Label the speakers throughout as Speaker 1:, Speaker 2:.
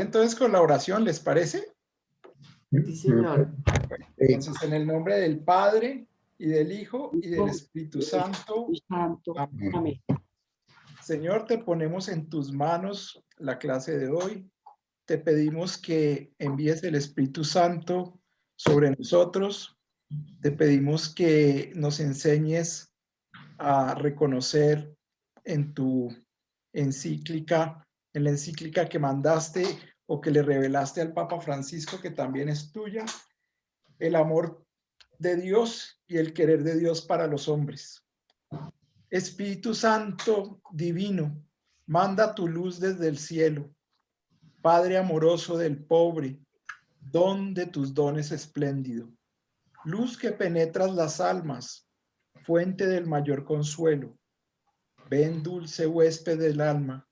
Speaker 1: entonces con la oración, ¿les parece?
Speaker 2: Sí, señor.
Speaker 1: Entonces, en el nombre del Padre, y del Hijo, y del Espíritu Santo. Amén.
Speaker 2: Amén.
Speaker 1: Señor, te ponemos en tus manos la clase de hoy. Te pedimos que envíes el Espíritu Santo sobre nosotros. Te pedimos que nos enseñes a reconocer en tu encíclica, en la encíclica que mandaste o que le revelaste al Papa Francisco, que también es tuya, el amor de Dios y el querer de Dios para los hombres. Espíritu Santo divino, manda tu luz desde el cielo. Padre amoroso del pobre, don de tus dones espléndido. Luz que penetras las almas, fuente del mayor consuelo. Ven, dulce huésped del alma,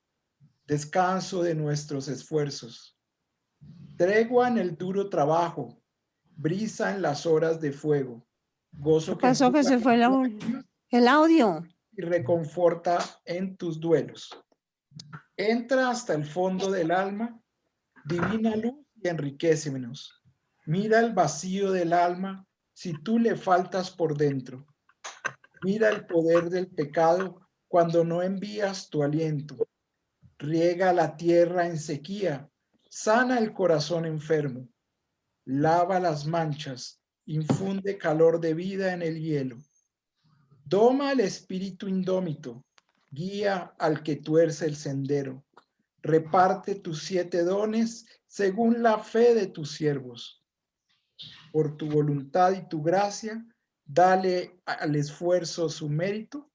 Speaker 1: descanso de nuestros esfuerzos. Tregua en el duro trabajo, brisa en las horas de fuego. Gozo
Speaker 3: ¿Qué pasó que se fue el audio?
Speaker 1: Y reconforta en tus duelos. Entra hasta el fondo del alma, divina luz, y enriquécenos. Mira el vacío del alma si tú le faltas por dentro. Mira el poder del pecado cuando no envías tu aliento. Riega la tierra en sequía, sana el corazón enfermo, lava las manchas, infunde calor de vida en el hielo. Doma el espíritu indómito, guía al que tuerce el sendero. Reparte tus 7 dones según la fe de tus siervos. Por tu voluntad y tu gracia, dale al esfuerzo su mérito.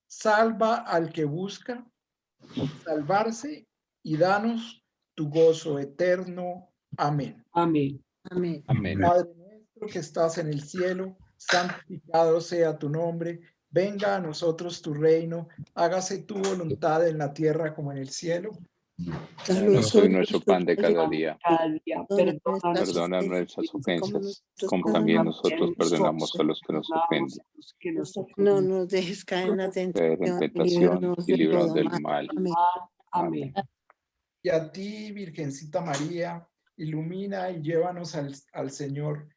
Speaker 1: Salva al que busca salvarse y danos tu gozo eterno. Amén.
Speaker 2: Amén.
Speaker 3: Amén.
Speaker 4: Amén.
Speaker 1: Padre nuestro que estás en el cielo, santificado sea tu nombre. Venga a nosotros tu reino. Hágase tu voluntad en la tierra como en el cielo.
Speaker 4: Danos hoy nuestro pan de cada día.
Speaker 2: Cada día,
Speaker 4: Perdona nuestras ofensas, como también nosotros perdonamos a los que nos ofenden.
Speaker 3: No nos dejes caer en la
Speaker 4: Caer en
Speaker 3: tentación,
Speaker 4: tentación y líbranos del
Speaker 3: todo
Speaker 4: mal.
Speaker 3: Amén.
Speaker 2: Amén.
Speaker 1: Y a ti, Virgencita María, ilumina y llévanos al Señor.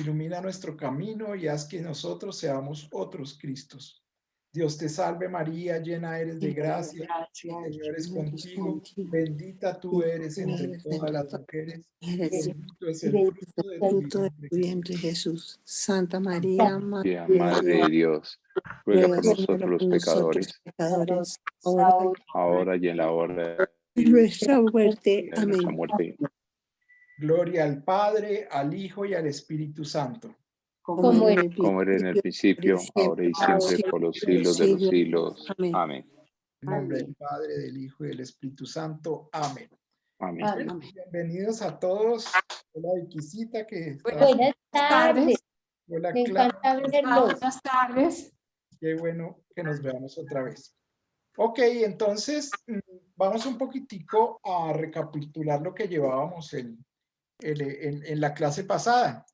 Speaker 1: Ilumina nuestro camino y haz que nosotros seamos otros Cristos. Dios te salve María, llena eres de gracia, el Señor es contigo, bendita tú eres entre todas las mujeres, y bendito es el fruto de tu
Speaker 3: Fruto de
Speaker 1: vientre.
Speaker 3: tu vientre, Jesús. Santa María,
Speaker 4: María, Madre de Dios, ruega por nosotros los pecadores,
Speaker 3: pecadores,
Speaker 4: ahora y en la hora
Speaker 3: y nuestra muerte.
Speaker 4: de nuestra
Speaker 3: Amén.
Speaker 4: muerte.
Speaker 1: Gloria al Padre, al Hijo y al Espíritu Santo.
Speaker 3: Como en el
Speaker 4: Como era en el principio, ahora y siempre, por los siglos de los siglos.
Speaker 3: Amén.
Speaker 4: Amén.
Speaker 1: En nombre del Padre, del Hijo y del Espíritu Santo. Amén.
Speaker 4: Amén.
Speaker 3: Amén.
Speaker 1: Bienvenidos a todos. Hola, Viquisita, que está.
Speaker 5: Buenas tardes.
Speaker 1: Hola,
Speaker 5: Me
Speaker 1: Clara.
Speaker 5: encanta verlos.
Speaker 2: Buenas tardes.
Speaker 1: Qué bueno que nos veamos otra vez. Ok, entonces vamos un poquitico a recapitular lo que llevábamos en la clase pasada.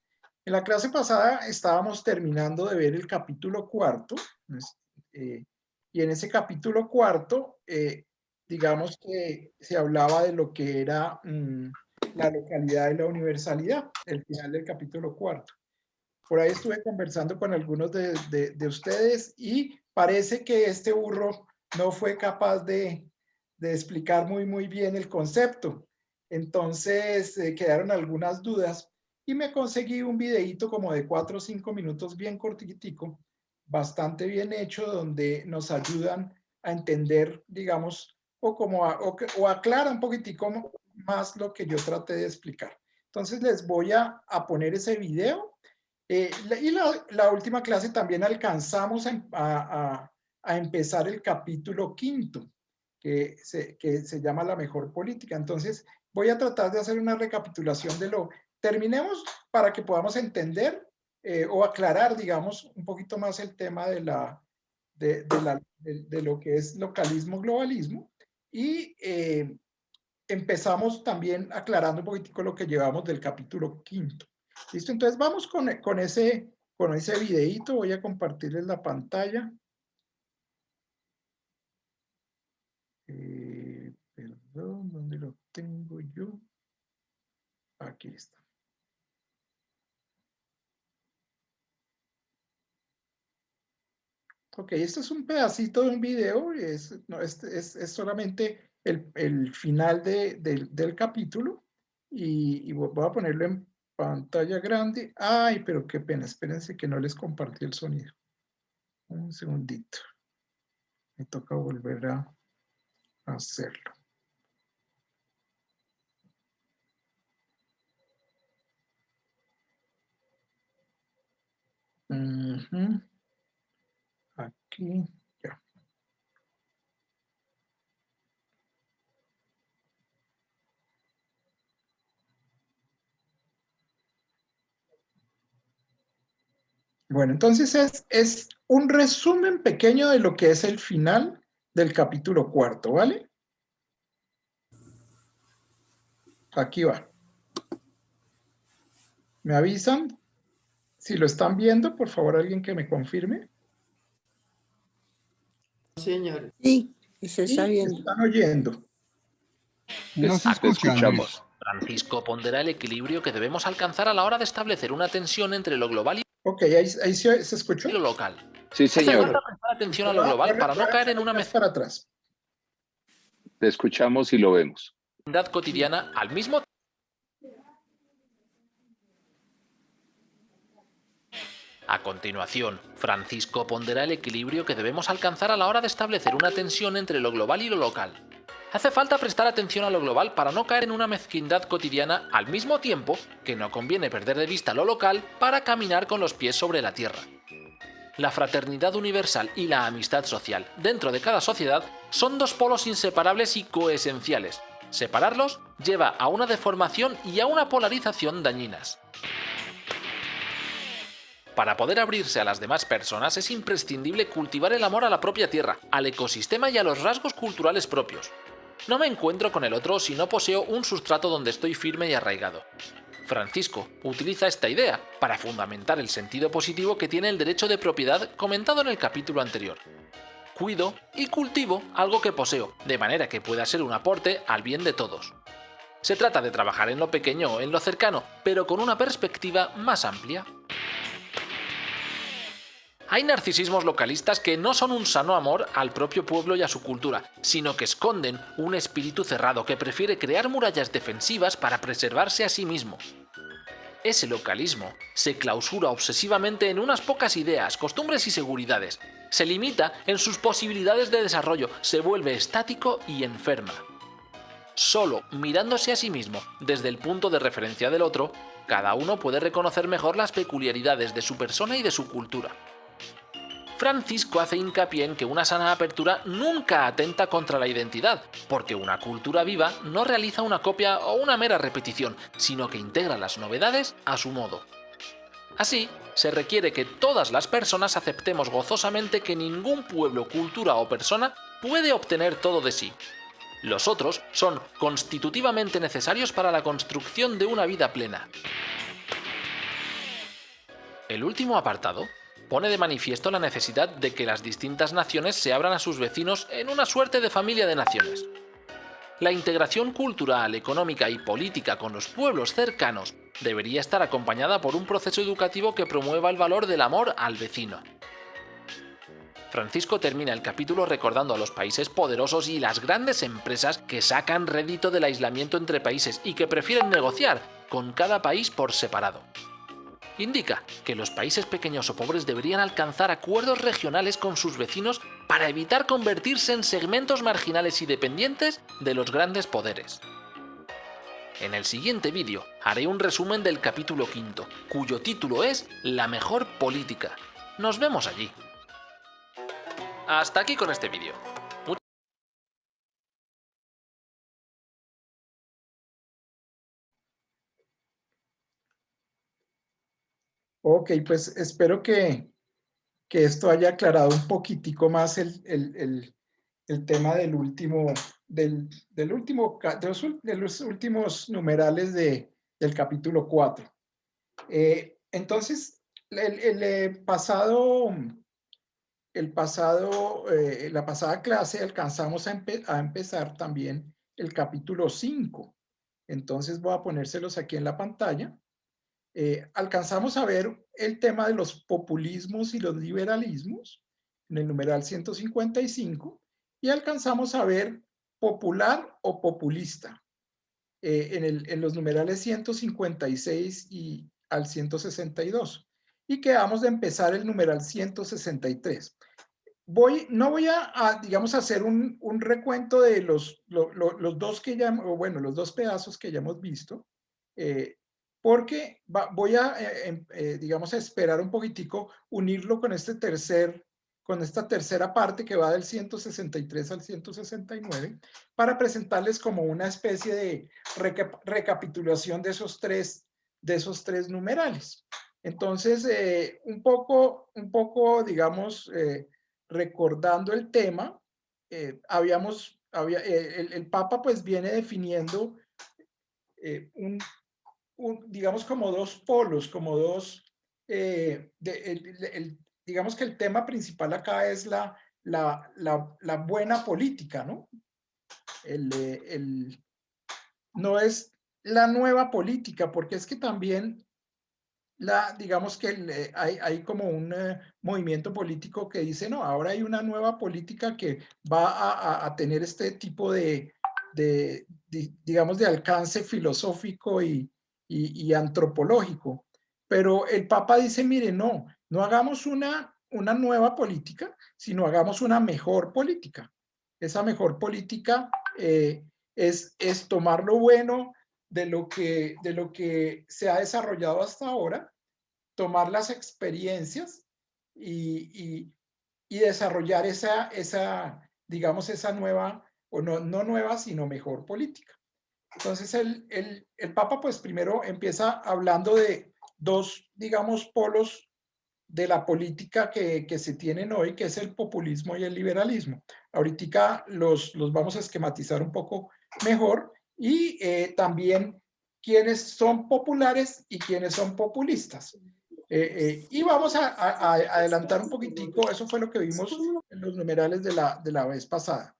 Speaker 1: En la clase pasada estábamos terminando de ver el capítulo 4, y en ese capítulo 4, digamos que se hablaba de lo que era la localidad y la universalidad, el final del capítulo 4. Por ahí estuve conversando con algunos de ustedes y parece que este burro no fue capaz de explicar muy bien el concepto. Entonces quedaron algunas dudas y me conseguí un videíto como de 4 o 5 minutos bien cortitico, bastante bien hecho, donde nos ayudan a entender, digamos, o aclara un poquitico más lo que yo traté de explicar. Entonces les voy a poner ese video. Y la última clase también alcanzamos a empezar el capítulo 5, que se llama La mejor política. Entonces, voy a tratar de hacer una recapitulación de lo. Terminemos para que podamos entender o aclarar, digamos, un poquito más el tema de lo que es localismo, globalismo. Y empezamos también aclarando un poquitico lo que llevamos del capítulo 5. ¿Listo? Entonces vamos con ese videíto. Voy a compartirles la pantalla. Perdón, ¿dónde lo tengo yo? Aquí está. Ok, esto es un pedacito de un video, es solamente el final del capítulo y voy a ponerlo en pantalla grande. Ay, pero qué pena, espérense que no les compartí el sonido. Un segundito. Me toca volver a hacerlo. Ujú. Aquí, ya. Bueno, entonces es un resumen pequeño de lo que es el final del capítulo 4, ¿vale? Aquí va. ¿Me avisan? Si lo están viendo, por favor, alguien que me confirme.
Speaker 2: Señor.
Speaker 3: Sí, se está
Speaker 1: Y
Speaker 3: viendo.
Speaker 1: están oyendo.
Speaker 5: Nos
Speaker 4: Te
Speaker 5: escuchan, Luis.
Speaker 4: escuchamos.
Speaker 6: Francisco pondera el equilibrio que debemos alcanzar a la hora de establecer una tensión entre lo global
Speaker 1: Ok, ahí se escuchó.
Speaker 6: y lo local.
Speaker 4: Sí,
Speaker 6: Hace
Speaker 4: señor.
Speaker 6: falta prestar atención a lo
Speaker 1: Voy
Speaker 6: global para no
Speaker 1: a
Speaker 6: caer
Speaker 1: echar
Speaker 6: en una
Speaker 1: atrás para atrás.
Speaker 4: Te escuchamos y lo vemos.
Speaker 6: mezquindad cotidiana al mismo A continuación, Francisco pondera el equilibrio que debemos alcanzar a la hora de establecer una tensión entre lo global y lo local. Hace falta prestar atención a lo global para no caer en una mezquindad cotidiana al mismo tiempo que no conviene perder de vista lo local para caminar con los pies sobre la tierra. La fraternidad universal y la amistad social dentro de cada sociedad son dos polos inseparables y coesenciales. Separarlos lleva a una deformación y a una polarización dañinas. Para poder abrirse a las demás personas es imprescindible cultivar el amor a la propia tierra, al ecosistema y a los rasgos culturales propios. No me encuentro con el otro si no poseo un sustrato donde estoy firme y arraigado. Francisco utiliza esta idea para fundamentar el sentido positivo que tiene el derecho de propiedad comentado en el capítulo anterior. Cuido y cultivo algo que poseo, de manera que pueda ser un aporte al bien de todos. Se trata de trabajar en lo pequeño o en lo cercano, pero con una perspectiva más amplia. Hay narcisismos localistas que no son un sano amor al propio pueblo y a su cultura, sino que esconden un espíritu cerrado que prefiere crear murallas defensivas para preservarse a sí mismo. Ese localismo se clausura obsesivamente en unas pocas ideas, costumbres y seguridades. Se limita en sus posibilidades de desarrollo, se vuelve estático y enferma. Solo mirándose a sí mismo desde el punto de referencia del otro, cada uno puede reconocer mejor las peculiaridades de su persona y de su cultura. Francisco hace hincapié en que una sana apertura nunca atenta contra la identidad, porque una cultura viva no realiza una copia o una mera repetición, sino que integra las novedades a su modo. Así, se requiere que todas las personas aceptemos gozosamente que ningún pueblo, cultura o persona puede obtener todo de sí. Los otros son constitutivamente necesarios para la construcción de una vida plena. El último apartado pone de manifiesto la necesidad de que las distintas naciones se abran a sus vecinos en una suerte de familia de naciones. La integración cultural, económica y política con los pueblos cercanos debería estar acompañada por un proceso educativo que promueva el valor del amor al vecino. Francisco termina el capítulo recordando a los países poderosos y las grandes empresas que sacan rédito del aislamiento entre países y que prefieren negociar con cada país por separado. Indica que los países pequeños o pobres deberían alcanzar acuerdos regionales con sus vecinos para evitar convertirse en segmentos marginales y dependientes de los grandes poderes. En el siguiente vídeo haré un resumen del capítulo 5, cuyo título es La mejor política. Nos vemos allí. Hasta aquí con este vídeo.
Speaker 1: Ok, pues espero que esto haya aclarado un poquitico más el tema del último, de los últimos numerales del capítulo 4. Entonces, la pasada clase alcanzamos a empezar también el capítulo 5. Entonces voy a ponérselos aquí en la pantalla. Alcanzamos a ver el tema de los populismos y los liberalismos en el numeral 155 y alcanzamos a ver popular o populista en los numerales 156 y al 162. Y quedamos de empezar el numeral 163. No voy a digamos, hacer un recuento de los dos que ya, o bueno, los dos pedazos que ya hemos visto, porque voy a, digamos, a esperar un poquitico, unirlo con con esta tercera parte que va del 163 al 169, para presentarles como una especie de recapitulación de esos tres numerales. Entonces, un poco, digamos, recordando el tema, el Papa pues viene definiendo digamos, como dos polos, como dos, digamos que el tema principal acá es la buena política, ¿no? No es la nueva política, porque es que también digamos que hay como un movimiento político que dice, no, ahora hay una nueva política que va a tener este tipo digamos, de alcance filosófico y antropológico. Pero el Papa dice, mire, no hagamos una nueva política, sino hagamos una mejor política. Esa mejor política es tomar lo bueno de lo que se ha desarrollado hasta ahora, tomar las experiencias y desarrollar digamos, esa nueva, o no nueva, sino mejor política. Entonces el Papa pues primero empieza hablando de dos, digamos, polos de la política que se tienen hoy, que es el populismo y el liberalismo. Ahorita los vamos a esquematizar un poco mejor y también quiénes son populares y quiénes son populistas. Y vamos a adelantar un poquitico, eso fue lo que vimos en los numerales de la vez pasada.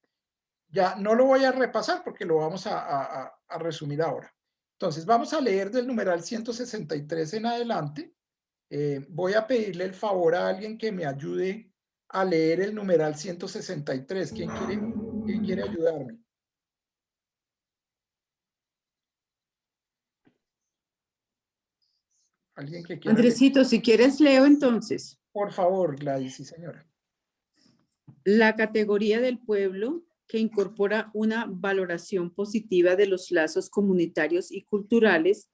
Speaker 1: Ya no lo voy a repasar porque lo vamos a resumir ahora. Entonces, vamos a leer del numeral 163 en adelante. Voy a pedirle el favor a alguien que me ayude a leer el numeral 163. ¿Quién quiere ayudarme? ¿Alguien que quiera
Speaker 2: Andresito,
Speaker 1: leer?
Speaker 2: si quieres leo entonces.
Speaker 1: Por favor, Gladys, sí, señora.
Speaker 2: La categoría del pueblo, que incorpora una valoración positiva de los lazos comunitarios y culturales,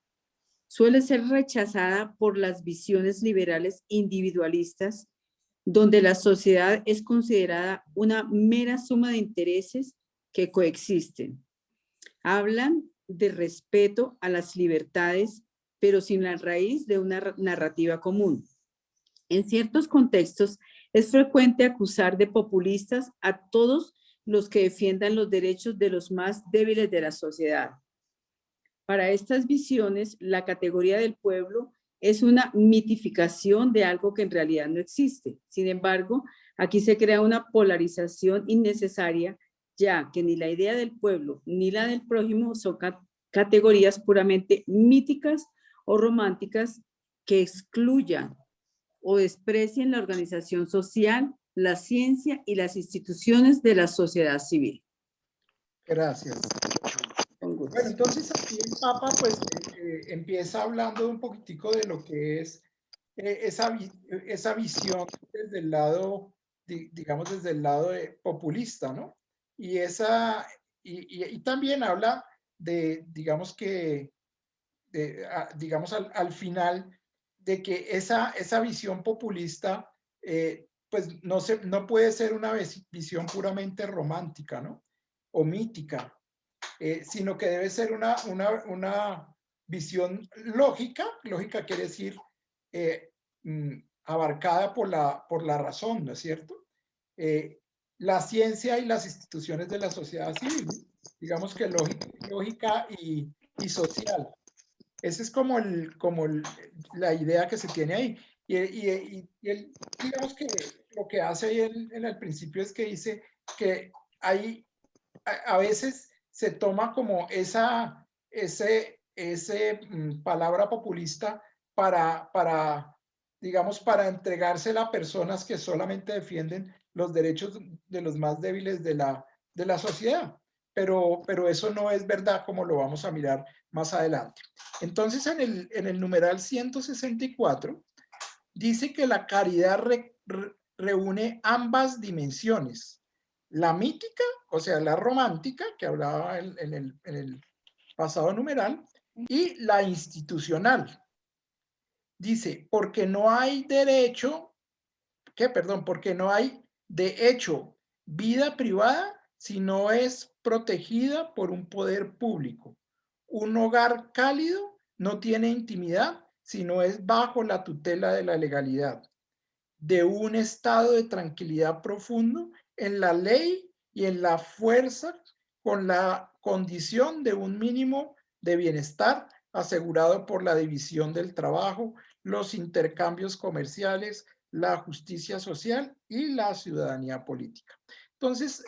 Speaker 2: suele ser rechazada por las visiones liberales individualistas, donde la sociedad es considerada una mera suma de intereses que coexisten. Hablan de respeto a las libertades, pero sin la raíz de una narrativa común. En ciertos contextos, es frecuente acusar de populistas a todos los que defiendan los derechos de los más débiles de la sociedad. Para estas visiones, la categoría del pueblo es una mitificación de algo que en realidad no existe. Sin embargo, aquí se crea una polarización innecesaria, ya que ni la idea del pueblo ni la del prójimo son categorías puramente míticas o románticas que excluyan o desprecien la organización social, la ciencia y las instituciones de la sociedad civil.
Speaker 1: Gracias. Bueno, entonces aquí el Papa pues empieza hablando un poquitico de lo que es esa visión desde el lado, digamos, desde el lado populista, ¿no? Y también habla de, digamos que, digamos al final, de que esa visión populista, pues no puede ser una visión puramente romántica, ¿no? O mítica, sino que debe ser una visión lógica. Lógica quiere decir abarcada por la razón, ¿no es cierto? La ciencia y las instituciones de la sociedad civil, digamos que lógica y social. Esa es como la idea que se tiene ahí. Digamos que lo que hace ahí en el principio es que dice que hay, a veces se toma como esa palabra populista digamos, para entregársela a personas que solamente defienden los derechos de los más débiles de la sociedad. Pero eso no es verdad, como lo vamos a mirar más adelante. Entonces, en el numeral 164, dice que la caridad reúne ambas dimensiones. La mítica, o sea, la romántica, que hablaba en el pasado numeral, y la institucional. Dice, porque no hay porque no hay de hecho vida privada si no es protegida por un poder público. Un hogar cálido no tiene intimidad si no es bajo la tutela de la legalidad, de un estado de tranquilidad profundo en la ley y en la fuerza, con la condición de un mínimo de bienestar asegurado por la división del trabajo, los intercambios comerciales, la justicia social y la ciudadanía política. Entonces,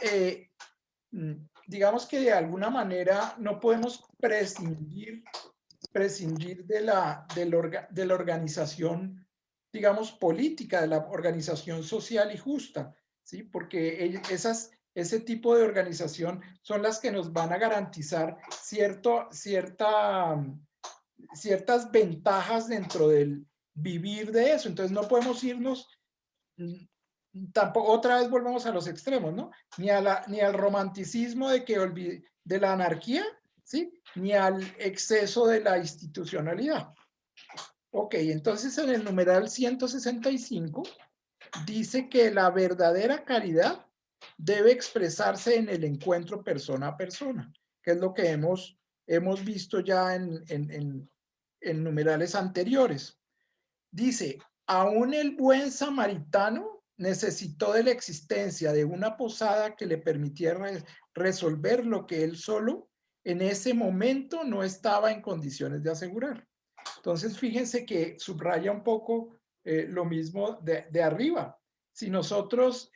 Speaker 1: digamos que de alguna manera no podemos prescindir de la organización, digamos, política, de la organización social y justa, ¿sí? Porque ese tipo de organización son las que nos van a garantizar ciertas ventajas dentro del vivir de eso. Entonces no podemos irnos, tampoco otra vez volvemos a los extremos, ¿no? Ni al romanticismo de la anarquía, ¿sí? Ni al exceso de la institucionalidad. Ok, entonces en el numeral 165 dice que la verdadera caridad debe expresarse en el encuentro persona a persona, que es lo que hemos visto ya en numerales anteriores. Dice, aún el buen samaritano necesitó de la existencia de una posada que le permitiera resolver lo que él solo en ese momento no estaba en condiciones de asegurar. Entonces, fíjense que subraya un poco lo mismo de arriba. Si nosotros,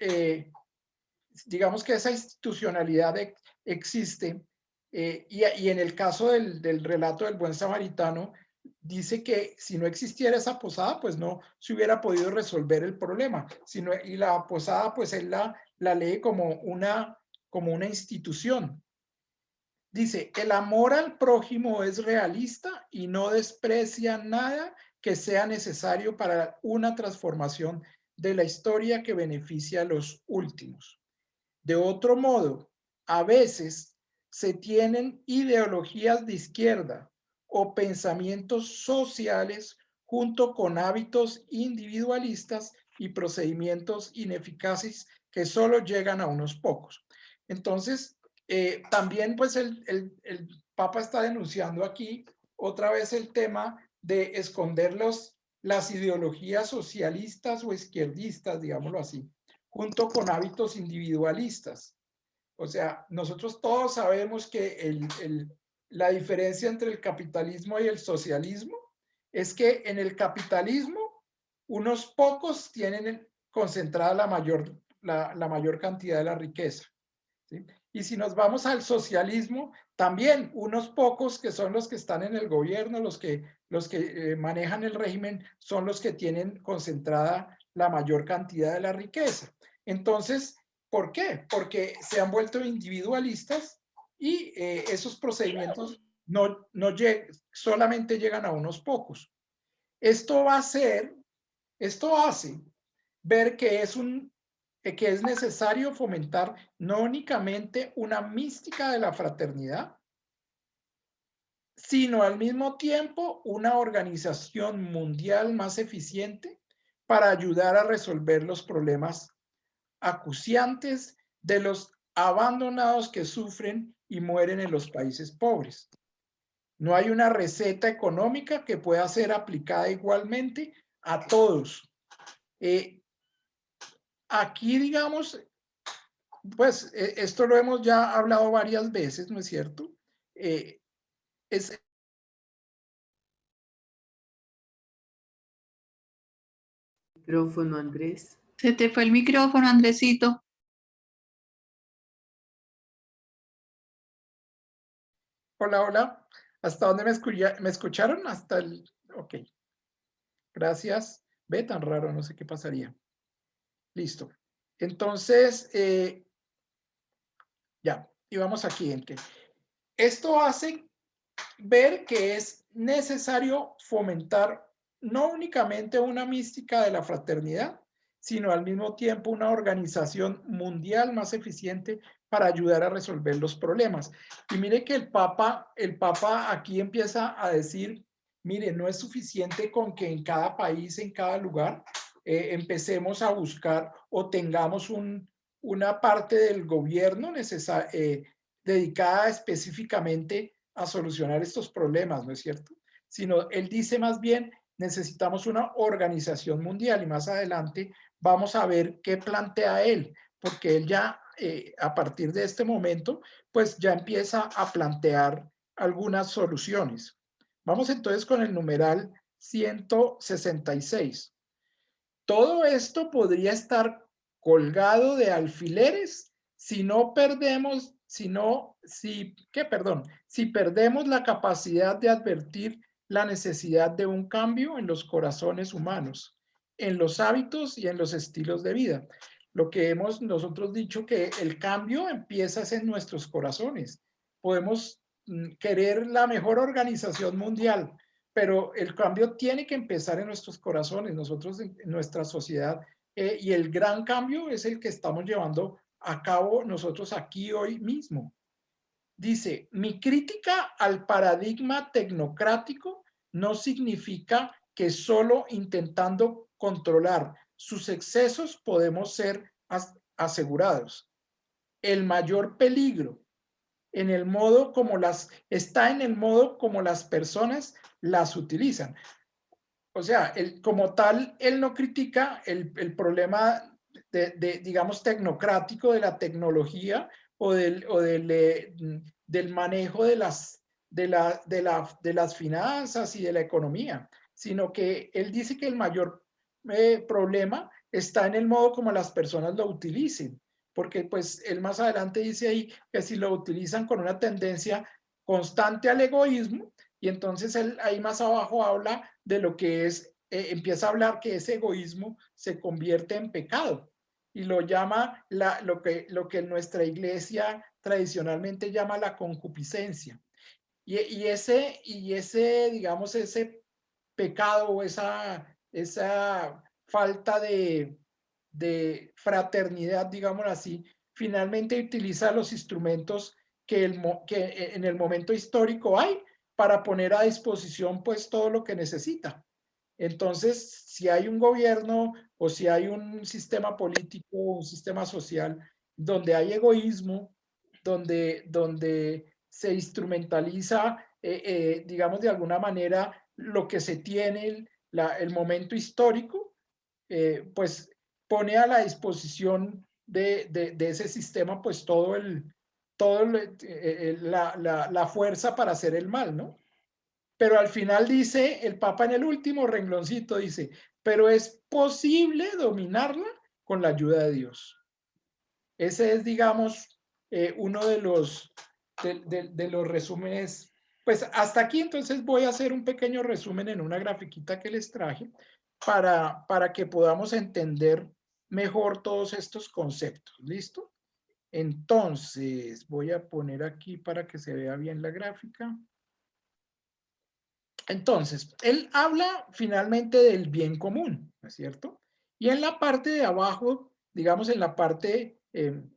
Speaker 1: digamos que esa institucionalidad existe, y en el caso del relato del buen samaritano, dice que si no existiera esa posada, pues no se hubiera podido resolver el problema. Y la posada, pues él la lee como una institución. Dice, el amor al prójimo es realista y no desprecia nada que sea necesario para una transformación de la historia que beneficia a los últimos. De otro modo, a veces se tienen ideologías de izquierda o pensamientos sociales junto con hábitos individualistas y procedimientos ineficaces que solo llegan a unos pocos. Entonces, también pues el Papa está denunciando aquí otra vez el tema de esconder las ideologías socialistas o izquierdistas, digámoslo así, junto con hábitos individualistas. O sea, nosotros todos sabemos que la diferencia entre el capitalismo y el socialismo es que en el capitalismo unos pocos tienen concentrada la mayor cantidad de la riqueza, ¿sí? Y si nos vamos al socialismo, también unos pocos que son los que están en el gobierno, los que manejan el régimen, son los que tienen concentrada la mayor cantidad de la riqueza. Entonces, ¿por qué? Porque se han vuelto individualistas y esos procedimientos solamente llegan a unos pocos. Esto hace ver que es necesario fomentar no únicamente una mística de la fraternidad, sino al mismo tiempo una organización mundial más eficiente para ayudar a resolver los problemas acuciantes de los abandonados que sufren y mueren en los países pobres. No hay una receta económica que pueda ser aplicada igualmente a todos. Aquí, digamos, pues esto lo hemos ya hablado varias veces, ¿no es cierto?
Speaker 2: Micrófono, Andrés.
Speaker 5: Se te fue el micrófono, Andresito.
Speaker 1: Hola, hola. ¿Hasta dónde me escucharon? Hasta el... Ok. Gracias. Ve, tan raro, no sé qué pasaría. Listo. Entonces, ya, y vamos aquí en que esto hace ver que es necesario fomentar no únicamente una mística de la fraternidad, sino al mismo tiempo una organización mundial más eficiente para ayudar a resolver los problemas. Y mire que el Papa aquí empieza a decir, mire, no es suficiente con que en cada país, en cada lugar, empecemos a buscar o tengamos una parte del gobierno dedicada específicamente a solucionar estos problemas, ¿no es cierto? Sino él dice más bien, necesitamos una organización mundial y más adelante vamos a ver qué plantea él, porque él ya a partir de este momento, pues ya empieza a plantear algunas soluciones. Vamos entonces con el numeral 166. Todo esto podría estar colgado de alfileres si perdemos la capacidad de advertir la necesidad de un cambio en los corazones humanos, en los hábitos y en los estilos de vida. Lo que hemos nosotros dicho que el cambio empieza en nuestros corazones. Podemos querer la mejor organización mundial, pero el cambio tiene que empezar en nuestros corazones, nosotros en nuestra sociedad, y el gran cambio es el que estamos llevando a cabo nosotros aquí hoy mismo. Dice, mi crítica al paradigma tecnocrático no significa que solo intentando controlar sus excesos podemos ser asegurados. El mayor peligro está en el modo como las personas las utilizan. O sea, como tal, él no critica el problema digamos, tecnocrático de la tecnología o del manejo de las finanzas y de la economía, sino que él dice que el mayor problema está en el modo como las personas lo utilicen, porque pues él más adelante dice ahí que si lo utilizan con una tendencia constante al egoísmo, y entonces él ahí más abajo habla de lo que empieza a hablar que ese egoísmo se convierte en pecado y lo llama lo que nuestra iglesia tradicionalmente llama la concupiscencia. Y ese, digamos, ese pecado o esa falta de fraternidad, digamos así, finalmente utiliza los instrumentos que en el momento histórico hay para poner a disposición pues todo lo que necesita. Entonces, si hay un gobierno o si hay un sistema político, un sistema social donde hay egoísmo, donde se instrumentaliza, digamos, de alguna manera lo que se tiene, el momento histórico, pues pone a la disposición de ese sistema, pues la fuerza para hacer el mal, ¿no? Pero al final dice, el Papa en el último rengloncito dice, pero es posible dominarla con la ayuda de Dios. Ese es, digamos, uno de los resúmenes. Pues hasta aquí entonces voy a hacer un pequeño resumen en una grafiquita que les traje para que podamos entender mejor todos estos conceptos. ¿Listo? Entonces voy a poner aquí para que se vea bien la gráfica. Entonces, él habla finalmente del bien común, ¿no es cierto? Y en la parte de abajo, digamos en la parte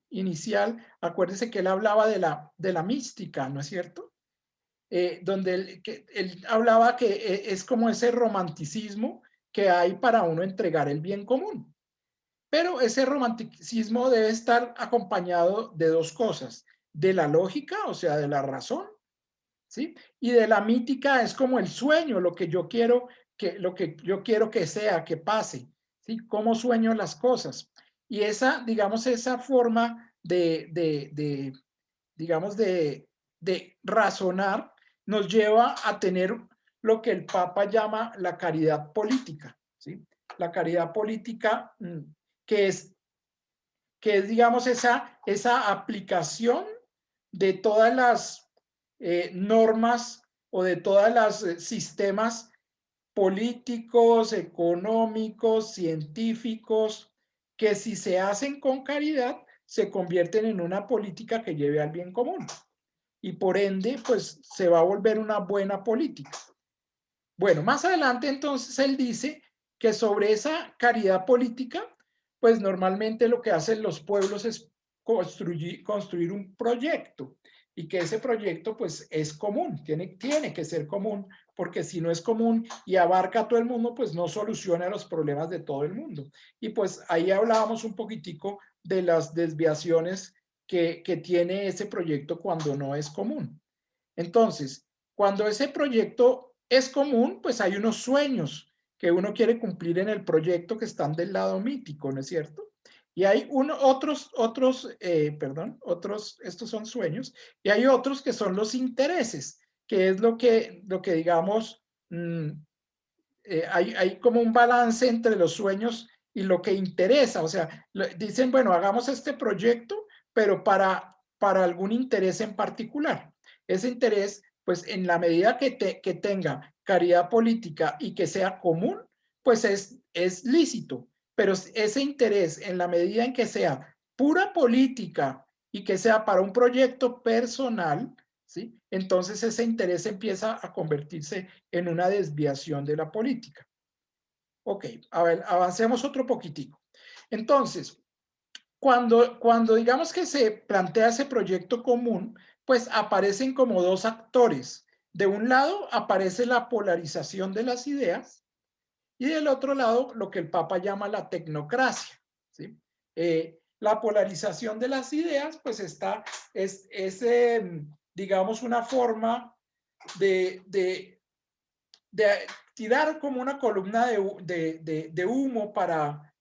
Speaker 1: inicial, acuérdense que él hablaba de la mística, ¿no es cierto? Donde él hablaba que es como ese romanticismo que hay para uno entregar el bien común. Pero ese romanticismo debe estar acompañado de dos cosas, de la lógica, o sea, de la razón, ¿sí? Y de la mítica es como el sueño, lo que yo quiero que sea, que pase, ¿sí? Cómo sueño las cosas. Y esa, digamos, esa forma digamos, de razonar nos lleva a tener lo que el Papa llama la caridad política, ¿sí? La caridad política que es, digamos, esa aplicación de todas las normas o de todos los sistemas políticos, económicos, científicos, que si se hacen con caridad, se convierten en una política que lleve al bien común. Y por ende, pues se va a volver una buena política. Bueno, más adelante entonces él dice que sobre esa caridad política, pues normalmente lo que hacen los pueblos es construir un proyecto y que ese proyecto pues es común, tiene que ser común, porque si no es común y abarca a todo el mundo, pues no soluciona los problemas de todo el mundo. Y pues ahí hablábamos un poquitico de las desviaciones que tiene ese proyecto cuando no es común. Entonces, cuando ese proyecto es común, pues hay unos sueños que uno quiere cumplir en el proyecto que están del lado mítico, ¿no es cierto? Y hay estos son sueños, y hay otros que son los intereses, que es lo que digamos, hay como un balance entre los sueños y lo que interesa. O sea, dicen, bueno, hagamos este proyecto, pero para algún interés en particular. Ese interés, pues en la medida que tenga caridad política y que sea común, pues es lícito. Pero ese interés, en la medida en que sea pura política y que sea para un proyecto personal, ¿sí? Entonces ese interés empieza a convertirse en una desviación de la política. Ok, a ver, avancemos otro poquitico. Entonces, cuando digamos que se plantea ese proyecto común, pues aparecen como dos actores. De un lado aparece la polarización de las ideas y del otro lado lo que el Papa llama la tecnocracia, ¿sí? La polarización de las ideas, pues digamos, una forma de tirar como una columna de humo para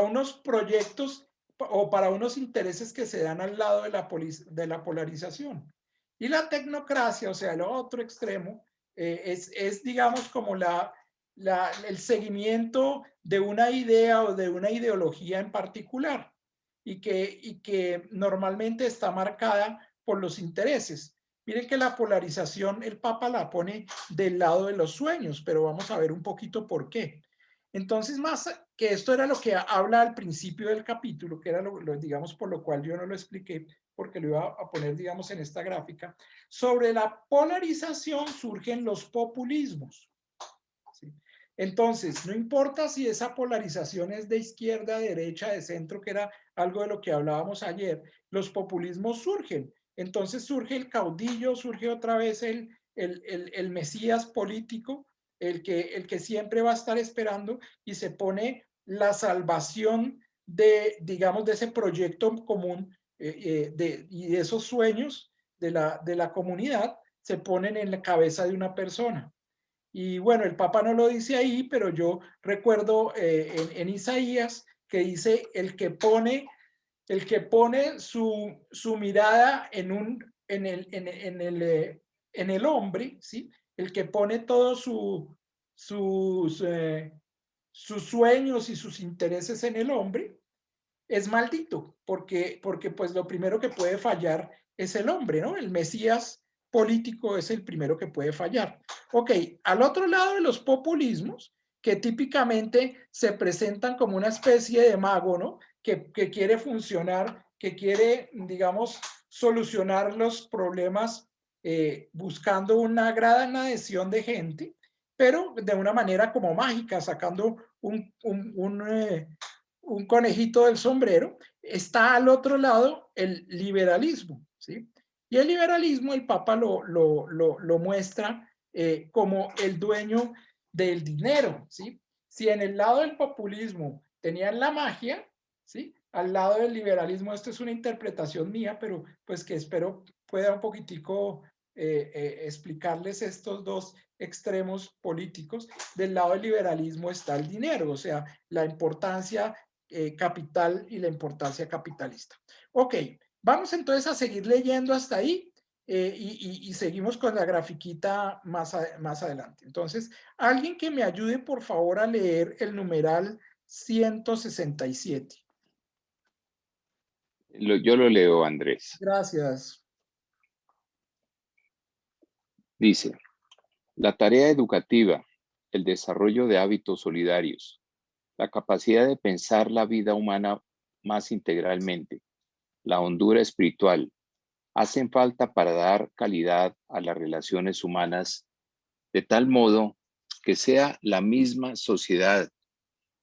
Speaker 1: unos proyectos o para unos intereses que se dan al lado de la polarización. Y la tecnocracia, o sea, el otro extremo, es digamos, como el seguimiento de una idea o de una ideología en particular y que normalmente está marcada por los intereses. Miren que la polarización el Papa la pone del lado de los sueños, pero vamos a ver un poquito por qué. Entonces, más que esto era lo que habla al principio del capítulo, que era digamos, por lo cual yo no lo expliqué, porque lo iba a poner, digamos, en esta gráfica. Sobre la polarización surgen los populismos, ¿sí? Entonces, no importa si esa polarización es de izquierda, derecha, de centro, que era algo de lo que hablábamos ayer, los populismos surgen. Entonces surge el caudillo, surge otra vez el mesías político, el que siempre va a estar esperando, y se pone la salvación digamos, de ese proyecto común y de esos sueños de la comunidad, se ponen en la cabeza de una persona. Y bueno, el Papa no lo dice ahí, pero yo recuerdo en Isaías que dice el que pone su mirada en el hombre, ¿sí? El que pone todos sus sueños y sus intereses en el hombre, es maldito, porque pues lo primero que puede fallar es el hombre, ¿no? El Mesías político es el primero que puede fallar. Ok, al otro lado de los populismos, que típicamente se presentan como una especie de mago, ¿no? Que quiere funcionar, que quiere, digamos, solucionar los problemas buscando una gran adhesión de gente, pero de una manera como mágica, sacando un conejito del sombrero. Está al otro lado el liberalismo, ¿sí? Y el liberalismo el Papa lo muestra como el dueño del dinero, ¿sí? Si en el lado del populismo tenían la magia, ¿sí? Al lado del liberalismo, esto es una interpretación mía, pero pues que espero pueda un poquitico explicarles estos dos extremos políticos. Del lado del liberalismo está el dinero, o sea, la importancia capital y la importancia capitalista. Ok, vamos entonces a seguir leyendo hasta ahí y seguimos con la grafiquita más adelante. Entonces, alguien que me ayude por favor a leer el numeral 167.
Speaker 4: Yo lo leo, Andrés.
Speaker 1: Gracias.
Speaker 4: Dice, la tarea educativa, el desarrollo de hábitos solidarios, la capacidad de pensar la vida humana más integralmente, la hondura espiritual, hacen falta para dar calidad a las relaciones humanas de tal modo que sea la misma sociedad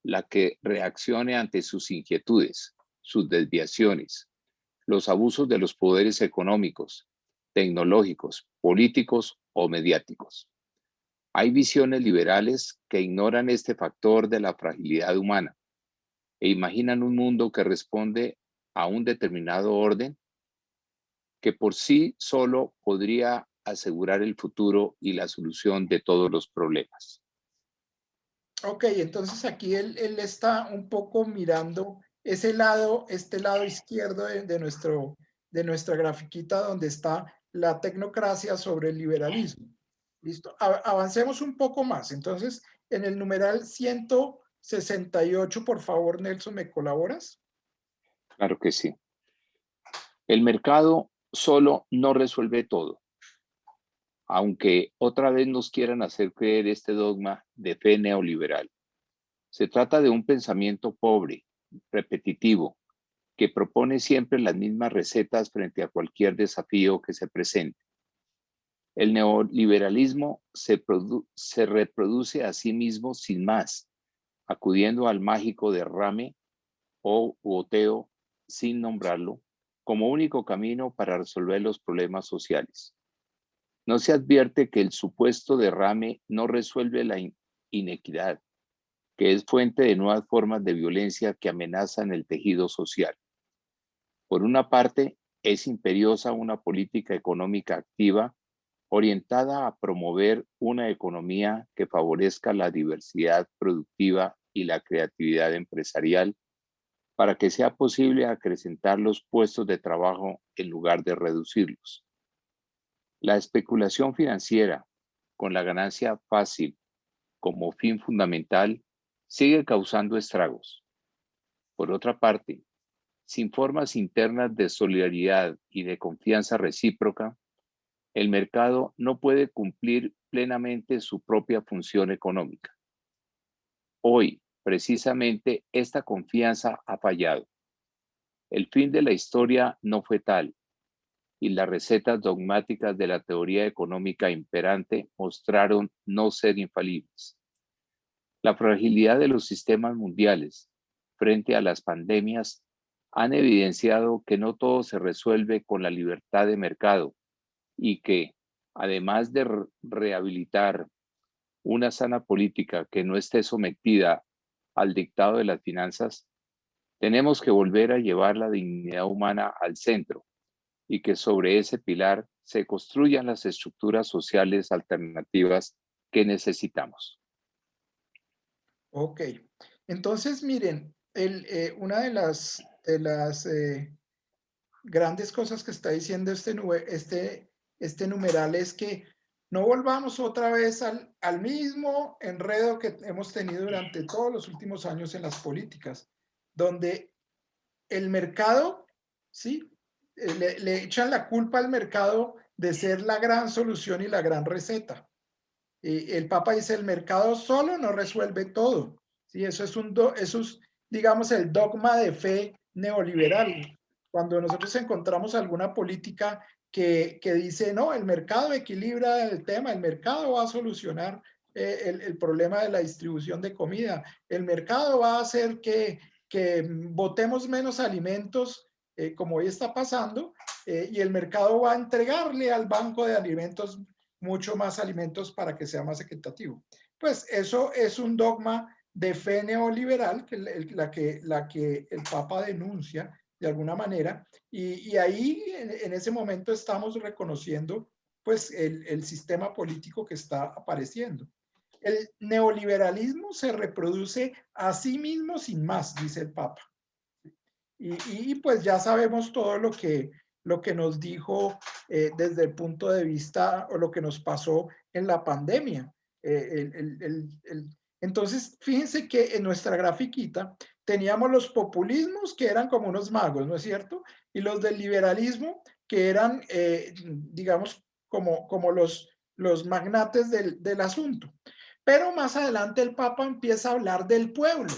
Speaker 4: la que reaccione ante sus inquietudes, sus desviaciones, los abusos de los poderes económicos, tecnológicos, políticos o mediáticos. Hay visiones liberales que ignoran este factor de la fragilidad humana e imaginan un mundo que responde a un determinado orden que por sí solo podría asegurar el futuro y la solución de todos los problemas.
Speaker 1: Ok, entonces aquí él está un poco mirando ese lado, este lado izquierdo de nuestra grafiquita donde está la tecnocracia sobre el liberalismo. Listo, avancemos un poco más. Entonces, en el numeral 168, por favor, Nelson, ¿me colaboras?
Speaker 4: Claro que sí. El mercado solo no resuelve todo, aunque otra vez nos quieran hacer creer este dogma de fe neoliberal. Se trata de un pensamiento pobre, repetitivo, que propone siempre las mismas recetas frente a cualquier desafío que se presente. El neoliberalismo se reproduce a sí mismo sin más, acudiendo al mágico derrame o goteo, sin nombrarlo, como único camino para resolver los problemas sociales. No se advierte que el supuesto derrame no resuelve la inequidad, que es fuente de nuevas formas de violencia que amenazan el tejido social. Por una parte, es imperiosa una política económica activa orientada a promover una economía que favorezca la diversidad productiva y la creatividad empresarial para que sea posible acrecentar los puestos de trabajo en lugar de reducirlos. La especulación financiera, con la ganancia fácil como fin fundamental, sigue causando estragos. Por otra parte, sin formas internas de solidaridad y de confianza recíproca, el mercado no puede cumplir plenamente su propia función económica. Hoy, precisamente, esta confianza ha fallado. El fin de la historia no fue tal, y las recetas dogmáticas de la teoría económica imperante mostraron no ser infalibles. La fragilidad de los sistemas mundiales frente a las pandemias han evidenciado que no todo se resuelve con la libertad de mercado y que, además de rehabilitar una sana política que no esté sometida al dictado de las finanzas, tenemos que volver a llevar la dignidad humana al centro y que sobre ese pilar se construyan las estructuras sociales alternativas que necesitamos.
Speaker 1: Ok, entonces miren, una de las grandes cosas que está diciendo este numeral es que no volvamos otra vez al mismo enredo que hemos tenido durante todos los últimos años en las políticas, donde el mercado, ¿sí? Le echan la culpa al mercado de ser la gran solución y la gran receta. El Papa dice, el mercado solo no resuelve todo. ¿Sí? Eso es, digamos, el dogma de fe neoliberal. Cuando nosotros encontramos alguna política que dice, no, el mercado equilibra el tema, el mercado va a solucionar el problema de la distribución de comida, el mercado va a hacer que botemos menos alimentos, como hoy está pasando, y el mercado va a entregarle al banco de alimentos mucho más alimentos para que sea más equitativo. Pues eso es un dogma de fe neoliberal, la que el Papa denuncia de alguna manera, y ahí en ese momento estamos reconociendo pues el sistema político que está apareciendo. El neoliberalismo se reproduce a sí mismo sin más, dice el Papa. Y pues ya sabemos todo lo que nos dijo desde el punto de vista o lo que nos pasó en la pandemia. Entonces, fíjense que en nuestra grafiquita teníamos los populismos que eran como unos magos, ¿no es cierto? Y los del liberalismo que eran, digamos, como los magnates del asunto. Pero más adelante el Papa empieza a hablar del pueblo.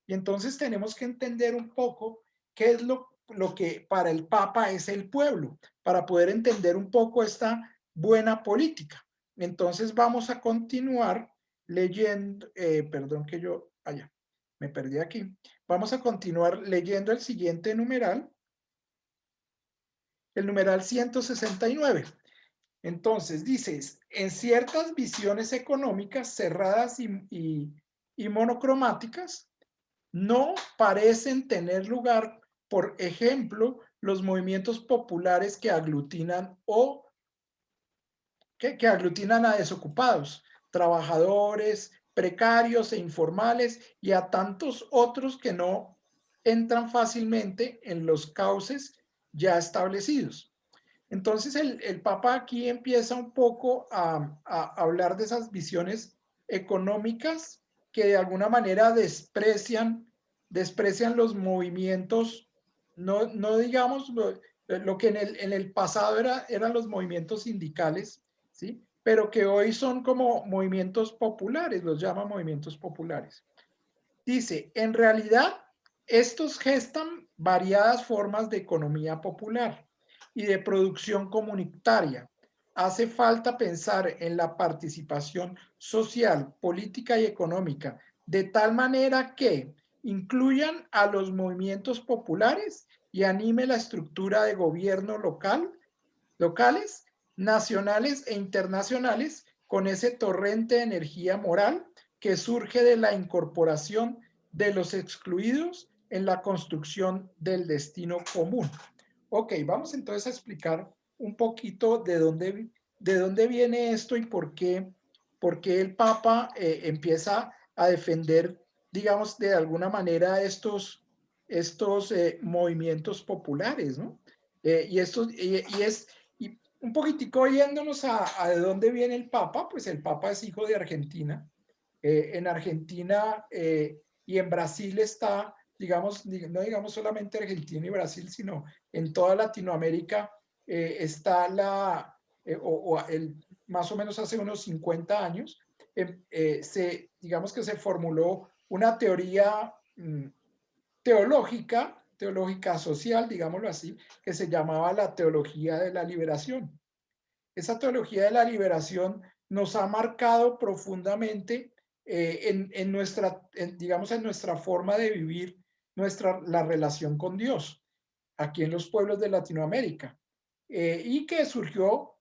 Speaker 1: Y entonces tenemos que entender un poco qué es lo que para el Papa es el pueblo, para poder entender un poco esta buena política. Entonces vamos a continuar leyendo, perdón que yo, me perdí aquí. Vamos a continuar leyendo el siguiente numeral, el numeral 169. Entonces, dices, en ciertas visiones económicas cerradas y monocromáticas, no parecen tener lugar, por ejemplo, los movimientos populares que aglutinan que aglutinan a desocupados, trabajadores, precarios e informales y a tantos otros que no entran fácilmente en los cauces ya establecidos. Entonces el Papa aquí empieza un poco a hablar de esas visiones económicas que de alguna manera desprecian los movimientos, no digamos lo que en el pasado eran los movimientos sindicales, ¿sí? Pero que hoy son como movimientos populares, los llama movimientos populares. Dice, en realidad, estos gestan variadas formas de economía popular y de producción comunitaria. Hace falta pensar en la participación social, política y económica, de tal manera que incluyan a los movimientos populares y anime la estructura de gobierno locales, nacionales e internacionales con ese torrente de energía moral que surge de la incorporación de los excluidos en la construcción del destino común. Ok, vamos entonces a explicar un poquito de dónde viene esto y por qué el Papa empieza a defender, digamos, de alguna manera estos movimientos populares, ¿no? Y un poquitico yéndonos a de dónde viene el Papa, pues el Papa es hijo de Argentina. En Argentina y en Brasil está, digamos, no digamos solamente Argentina y Brasil, sino en toda Latinoamérica está más o menos hace unos 50 años, digamos que se formuló una teoría teológica social, digámoslo así, que se llamaba la teología de la liberación. Esa teología de la liberación nos ha marcado profundamente en nuestra forma de vivir la relación con Dios, aquí en los pueblos de Latinoamérica, y que surgió,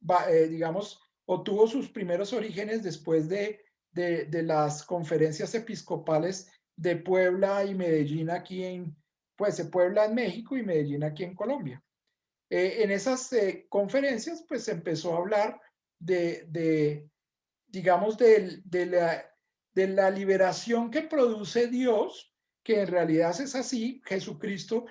Speaker 1: digamos, o tuvo sus primeros orígenes después de las conferencias episcopales de Puebla y Medellín aquí pues Puebla en México y Medellín aquí en Colombia. En esas conferencias, pues se empezó a hablar digamos, de la liberación que produce Dios, que en realidad es así. Jesucristo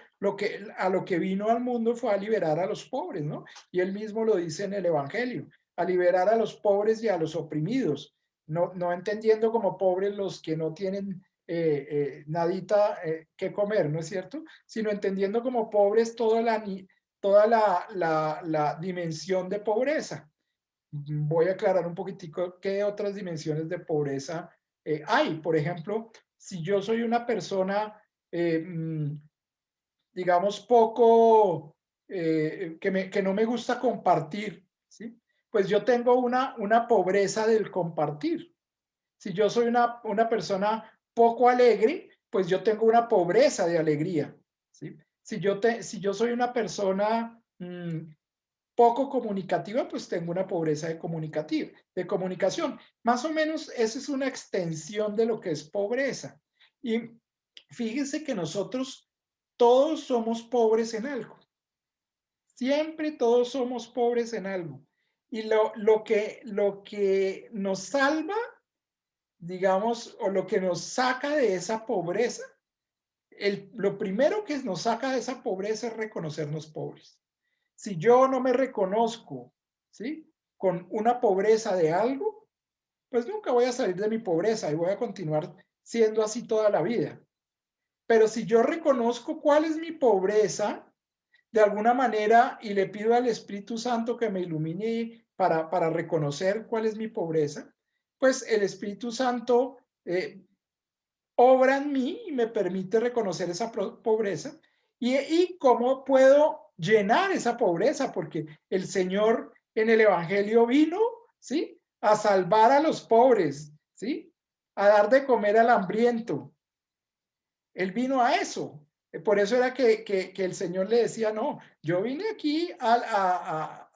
Speaker 1: a lo que vino al mundo fue a liberar a los pobres, ¿no? Y él mismo lo dice en el Evangelio, a liberar a los pobres y a los oprimidos, no entendiendo como pobres los que no tienen nadita que comer, ¿no es cierto? Sino entendiendo como pobres toda la dimensión de pobreza. Voy a aclarar un poquitico qué otras dimensiones de pobreza hay. Por ejemplo, si yo soy una persona, digamos, poco, que no me gusta compartir, ¿sí? Pues yo tengo una pobreza del compartir. Si yo soy una persona poco alegre, pues yo tengo una pobreza de alegría, ¿sí? Si yo soy una persona poco comunicativa, pues tengo una pobreza de comunicación. Más o menos esa es una extensión de lo que es pobreza. Y fíjense que nosotros todos somos pobres en algo. Siempre todos somos pobres en algo. Y lo que nos salva, digamos, o lo que nos saca de esa pobreza, lo primero que nos saca de esa pobreza es reconocernos pobres. Si yo no me reconozco, ¿sí?, con una pobreza de algo, pues nunca voy a salir de mi pobreza y voy a continuar siendo así toda la vida. Pero si yo reconozco cuál es mi pobreza, de alguna manera, y le pido al Espíritu Santo que me ilumine para reconocer cuál es mi pobreza, pues el Espíritu Santo obra en mí y me permite reconocer esa pobreza y cómo puedo llenar esa pobreza, porque el Señor en el Evangelio vino, ¿sí?, a salvar a los pobres, ¿sí?, a dar de comer al hambriento. Él vino a eso. Por eso era que el Señor le decía, no, yo vine aquí a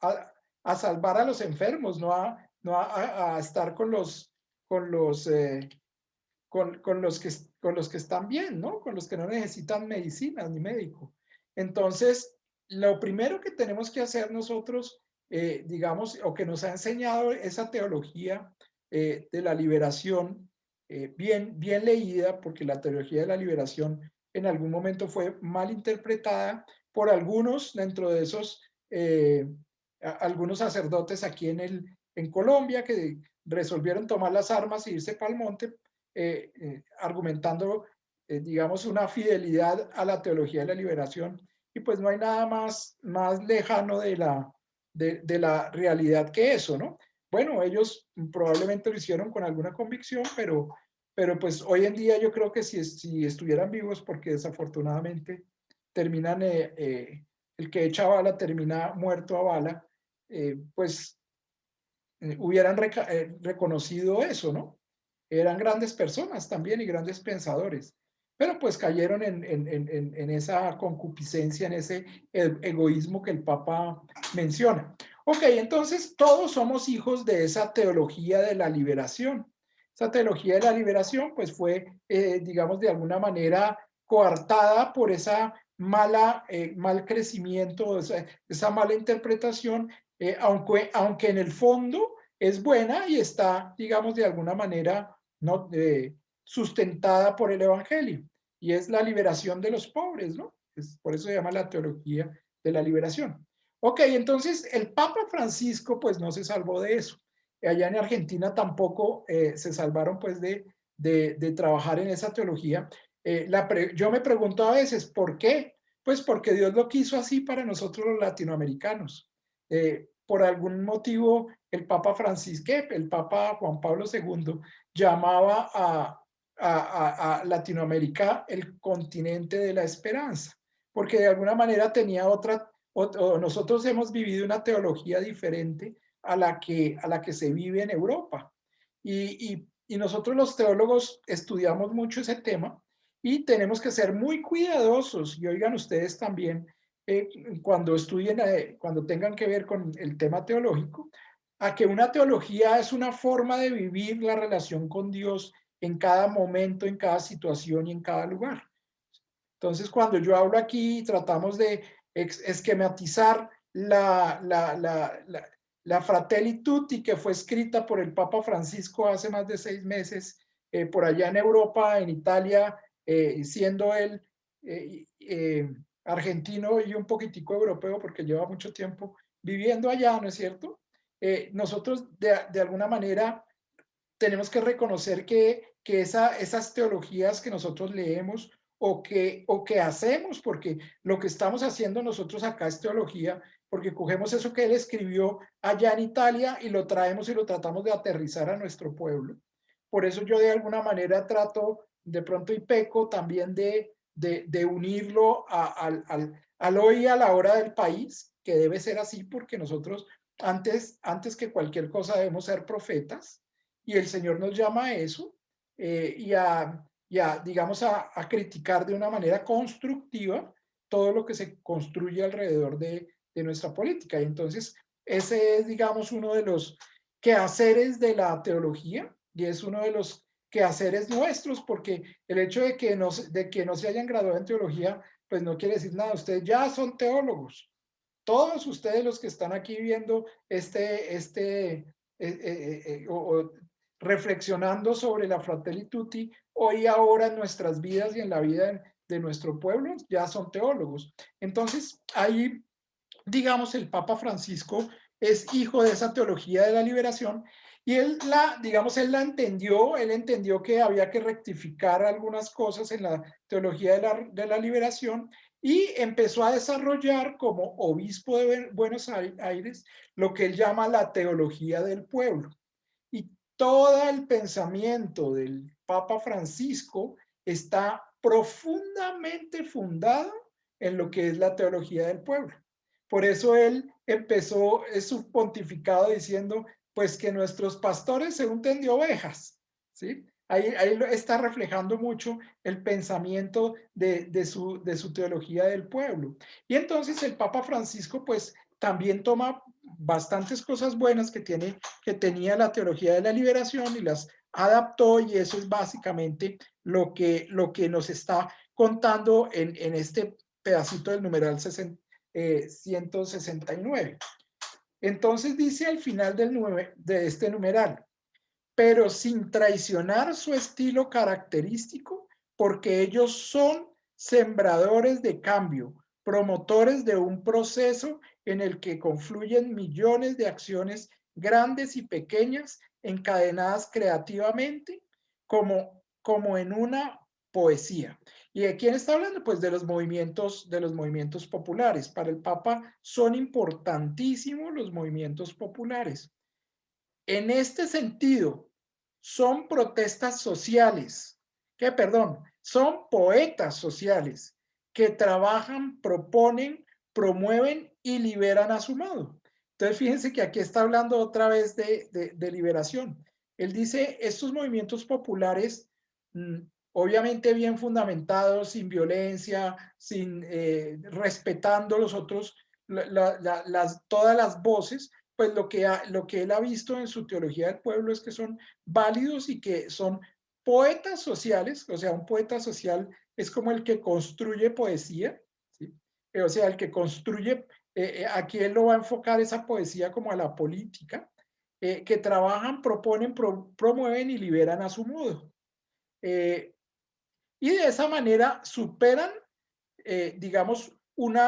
Speaker 1: salvar a los enfermos, no a estar con los que están bien, ¿no? Con los que no necesitan medicina ni médico. Entonces, lo primero que tenemos que hacer nosotros, digamos, o que nos ha enseñado esa teología de la liberación, bien leída, porque la teología de la liberación en algún momento fue mal interpretada por algunos dentro de esos, algunos sacerdotes aquí en Colombia que resolvieron tomar las armas e irse para el monte, argumentando, digamos, una fidelidad a la teología de la liberación. Y pues no hay nada más lejano de la realidad que eso, ¿no? Bueno, ellos probablemente lo hicieron con alguna convicción, pero pues hoy en día yo creo que si estuvieran vivos, porque desafortunadamente terminan, el que echa bala termina muerto a bala, pues hubieran reconocido eso, ¿no? Eran grandes personas también y grandes pensadores, pero pues cayeron en esa concupiscencia, en ese egoísmo que el Papa menciona. Ok, entonces todos somos hijos de esa teología de la liberación. Esa teología de la liberación pues fue, digamos, de alguna manera coartada por esa mal crecimiento, esa mala interpretación, aunque en el fondo es buena y está, digamos, de alguna manera, ¿no?, sustentada por el Evangelio, y es la liberación de los pobres, ¿no? Por eso se llama la teología de la liberación. Ok, entonces el Papa Francisco pues no se salvó de eso. Allá en Argentina tampoco se salvaron pues de trabajar en esa teología. Yo me pregunto a veces, ¿por qué? Pues porque Dios lo quiso así para nosotros los latinoamericanos. Por algún motivo, el Papa Francisco, el Papa Juan Pablo II, llamaba a Latinoamérica el continente de la esperanza, porque de alguna manera tenía nosotros hemos vivido una teología diferente a la que se vive en Europa. Y nosotros los teólogos estudiamos mucho ese tema y tenemos que ser muy cuidadosos, y oigan ustedes también, cuando estudien, cuando tengan que ver con el tema teológico, a que una teología es una forma de vivir la relación con Dios en cada momento, en cada situación y en cada lugar. Entonces, cuando yo hablo aquí, tratamos de esquematizar la Fratelli Tutti, que fue escrita por el Papa Francisco hace más de 6 meses, por allá en Europa, en Italia, siendo él argentino y un poquitico europeo, porque lleva mucho tiempo viviendo allá, ¿no es cierto? Nosotros de alguna manera tenemos que reconocer que esas teologías que nosotros leemos o que hacemos, porque lo que estamos haciendo nosotros acá es teología, porque cogemos eso que él escribió allá en Italia y lo traemos y lo tratamos de aterrizar a nuestro pueblo. Por eso yo de alguna manera trato de pronto y peco también de unirlo al hoy, a la hora del país, que debe ser así, porque nosotros antes que cualquier cosa debemos ser profetas, y el Señor nos llama a eso, digamos, a criticar de una manera constructiva todo lo que se construye alrededor de nuestra política. Y entonces, ese es, digamos, uno de los quehaceres de la teología, y es uno de los quehaceres nuestros, porque el hecho de que no se hayan graduado en teología, pues no quiere decir nada. Ustedes ya son teólogos. Todos ustedes los que están aquí viendo reflexionando sobre la Fratelli Tutti, hoy ahora en nuestras vidas y en la vida de nuestro pueblo, ya son teólogos. Entonces, ahí, digamos, el Papa Francisco es hijo de esa teología de la liberación, y él entendió que había que rectificar algunas cosas en la teología de la liberación, y empezó a desarrollar como obispo de Buenos Aires lo que él llama la teología del pueblo. Y todo el pensamiento del Papa Francisco está profundamente fundado en lo que es la teología del pueblo. Por eso él empezó su pontificado diciendo, pues que nuestros pastores se unten de ovejas, ¿sí? Ahí está reflejando mucho el pensamiento de su teología del pueblo. Y entonces el Papa Francisco, pues, también toma bastantes cosas buenas que tenía la teología de la liberación y las adaptó, y eso es básicamente lo que nos está contando en este pedacito del numeral 169. Entonces dice al final de este numeral, pero sin traicionar su estilo característico, porque ellos son sembradores de cambio, promotores de un proceso en el que confluyen millones de acciones grandes y pequeñas encadenadas creativamente como en una poesía. ¿Y de quién está hablando? Pues de los movimientos populares. Para el Papa son importantísimos los movimientos populares. En este sentido, son protestas sociales, son poetas sociales que trabajan, proponen, promueven y liberan a su modo. Entonces, fíjense que aquí está hablando otra vez de liberación. Él dice, estos movimientos populares, obviamente bien fundamentados, sin violencia, respetando los otros, todas las voces, pues lo que él ha visto en su teología del pueblo es que son válidos y que son poetas sociales. O sea, un poeta social es como el que construye poesía, ¿sí? O sea, el que construye, aquí él lo va a enfocar esa poesía como a la política, que trabajan, proponen, promueven y liberan a su modo. Y de esa manera superan, digamos, un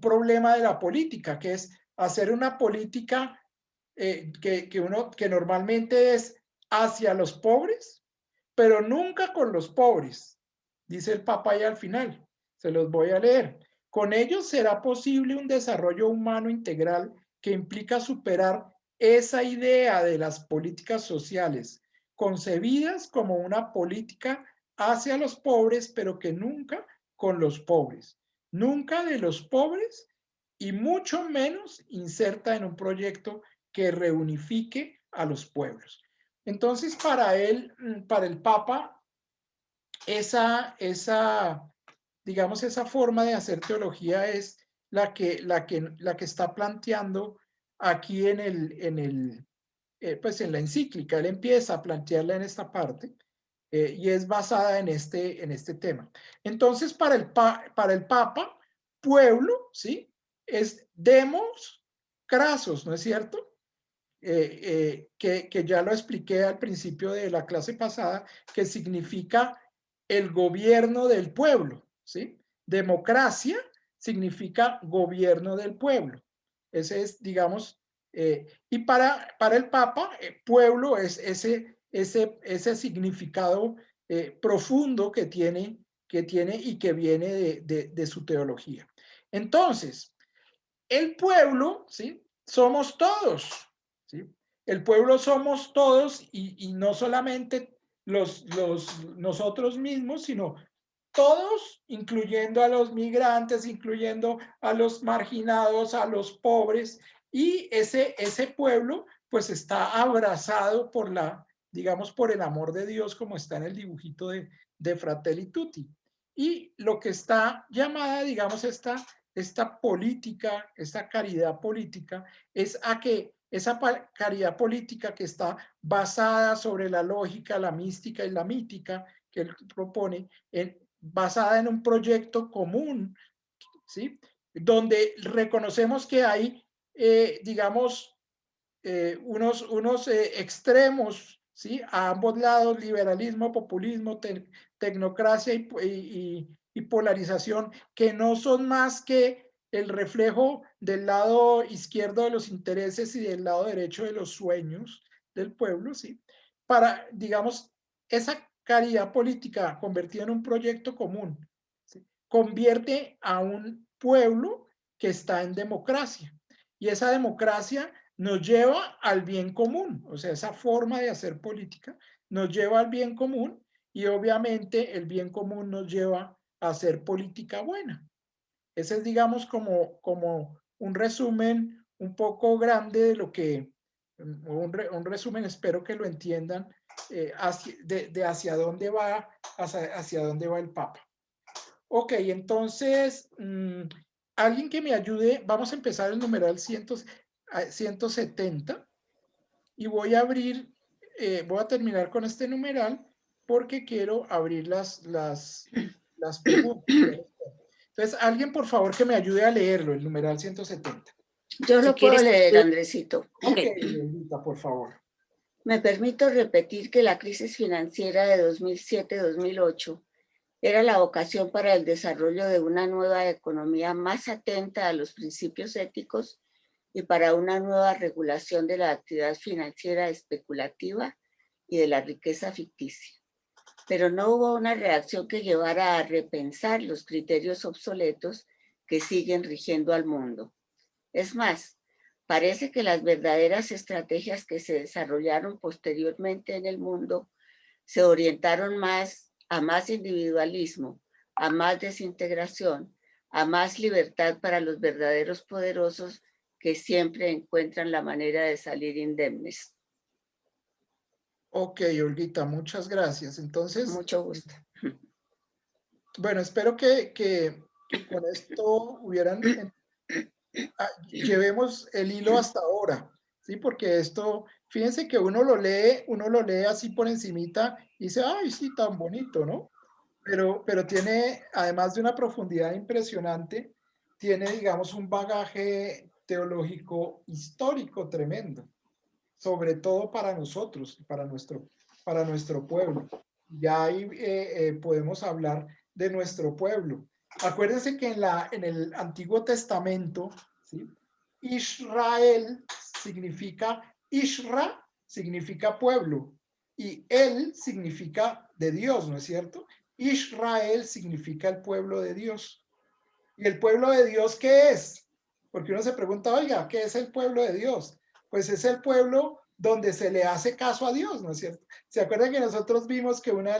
Speaker 1: problema de la política, que es hacer una política que normalmente es hacia los pobres, pero nunca con los pobres, dice el Papa ahí al final. Se los voy a leer. Con ellos será posible un desarrollo humano integral que implica superar esa idea de las políticas sociales concebidas como una política hacia los pobres, pero que nunca con los pobres, nunca de los pobres, y mucho menos inserta en un proyecto que reunifique a los pueblos. Entonces, para él, para el Papa, digamos, esa forma de hacer teología es la que está planteando aquí pues en la encíclica. Él empieza a plantearla en esta parte, y es basada en este tema. Entonces, para el Papa, pueblo, ¿sí? Es demos crasos, ¿no es cierto? Que ya lo expliqué al principio de la clase pasada, que significa el gobierno del pueblo, ¿sí? Democracia significa gobierno del pueblo. Ese es, digamos, y para el Papa, pueblo es ese significado profundo que tiene y que viene de su teología. Entonces, el pueblo, ¿sí? Somos todos, ¿sí? El pueblo somos todos, y no solamente nosotros mismos, sino todos, incluyendo a los migrantes, incluyendo a los marginados, a los pobres, y ese pueblo pues está abrazado digamos, por el amor de Dios, como está en el dibujito de Fratelli Tutti. Y lo que está llamada, digamos, esta política, esta caridad política, es a que esa caridad política que está basada sobre la lógica, la mística y la mítica que él propone, basada en un proyecto común, ¿sí? Donde reconocemos que hay, digamos, unos extremos, ¿sí? A ambos lados, liberalismo, populismo, tecnocracia y polarización, que no son más que el reflejo del lado izquierdo de los intereses y del lado derecho de los sueños del pueblo, ¿sí? Para, digamos, esa caridad política convertida en un proyecto común, ¿sí? convierte a un pueblo que está en democracia. Y esa democracia nos lleva al bien común, o sea, esa forma de hacer política nos lleva al bien común y obviamente el bien común nos lleva a hacer política buena. Ese es, digamos, como un resumen un poco grande de lo que, un resumen, espero que lo entiendan, hacia dónde va, hacia dónde va el Papa. Ok, entonces, alguien que me ayude, vamos a empezar el numeral 170 y voy a abrir, voy a terminar con este numeral porque quiero abrir las preguntas. Entonces, alguien por favor que me ayude a leerlo, el numeral 170.
Speaker 7: Yo lo puedo leer, Andresito.
Speaker 1: Ok, Olguita, por favor.
Speaker 7: Me permito repetir que la crisis financiera de 2007-2008 era la ocasión para el desarrollo de una nueva economía más atenta a los principios éticos y para una nueva regulación de la actividad financiera especulativa y de la riqueza ficticia. Pero no hubo una reacción que llevara a repensar los criterios obsoletos que siguen rigiendo al mundo. Es más, parece que las verdaderas estrategias que se desarrollaron posteriormente en el mundo se orientaron más a más individualismo, a más desintegración, a más libertad para los verdaderos poderosos que siempre encuentran la manera de salir indemnes.
Speaker 1: Ok, Olguita, muchas gracias. Entonces,
Speaker 7: mucho gusto.
Speaker 1: Bueno, espero que con esto llevemos el hilo hasta ahora, ¿sí? Porque esto, fíjense que uno lo lee así por encimita y dice, ay, sí, tan bonito, ¿no? Pero tiene, además de una profundidad impresionante, tiene, digamos, un bagaje teológico histórico tremendo, sobre todo para nosotros, para nuestro pueblo. Ya ahí podemos hablar de nuestro pueblo. Acuérdense que en el Antiguo Testamento, ¿sí? Israel significa pueblo y él significa de Dios, ¿no es cierto? Israel significa el pueblo de Dios. ¿Y el pueblo de Dios qué es? Porque uno se pregunta, oiga, ¿qué es el pueblo de Dios? Pues es el pueblo donde se le hace caso a Dios, ¿no es cierto? ¿Se acuerdan que nosotros vimos que una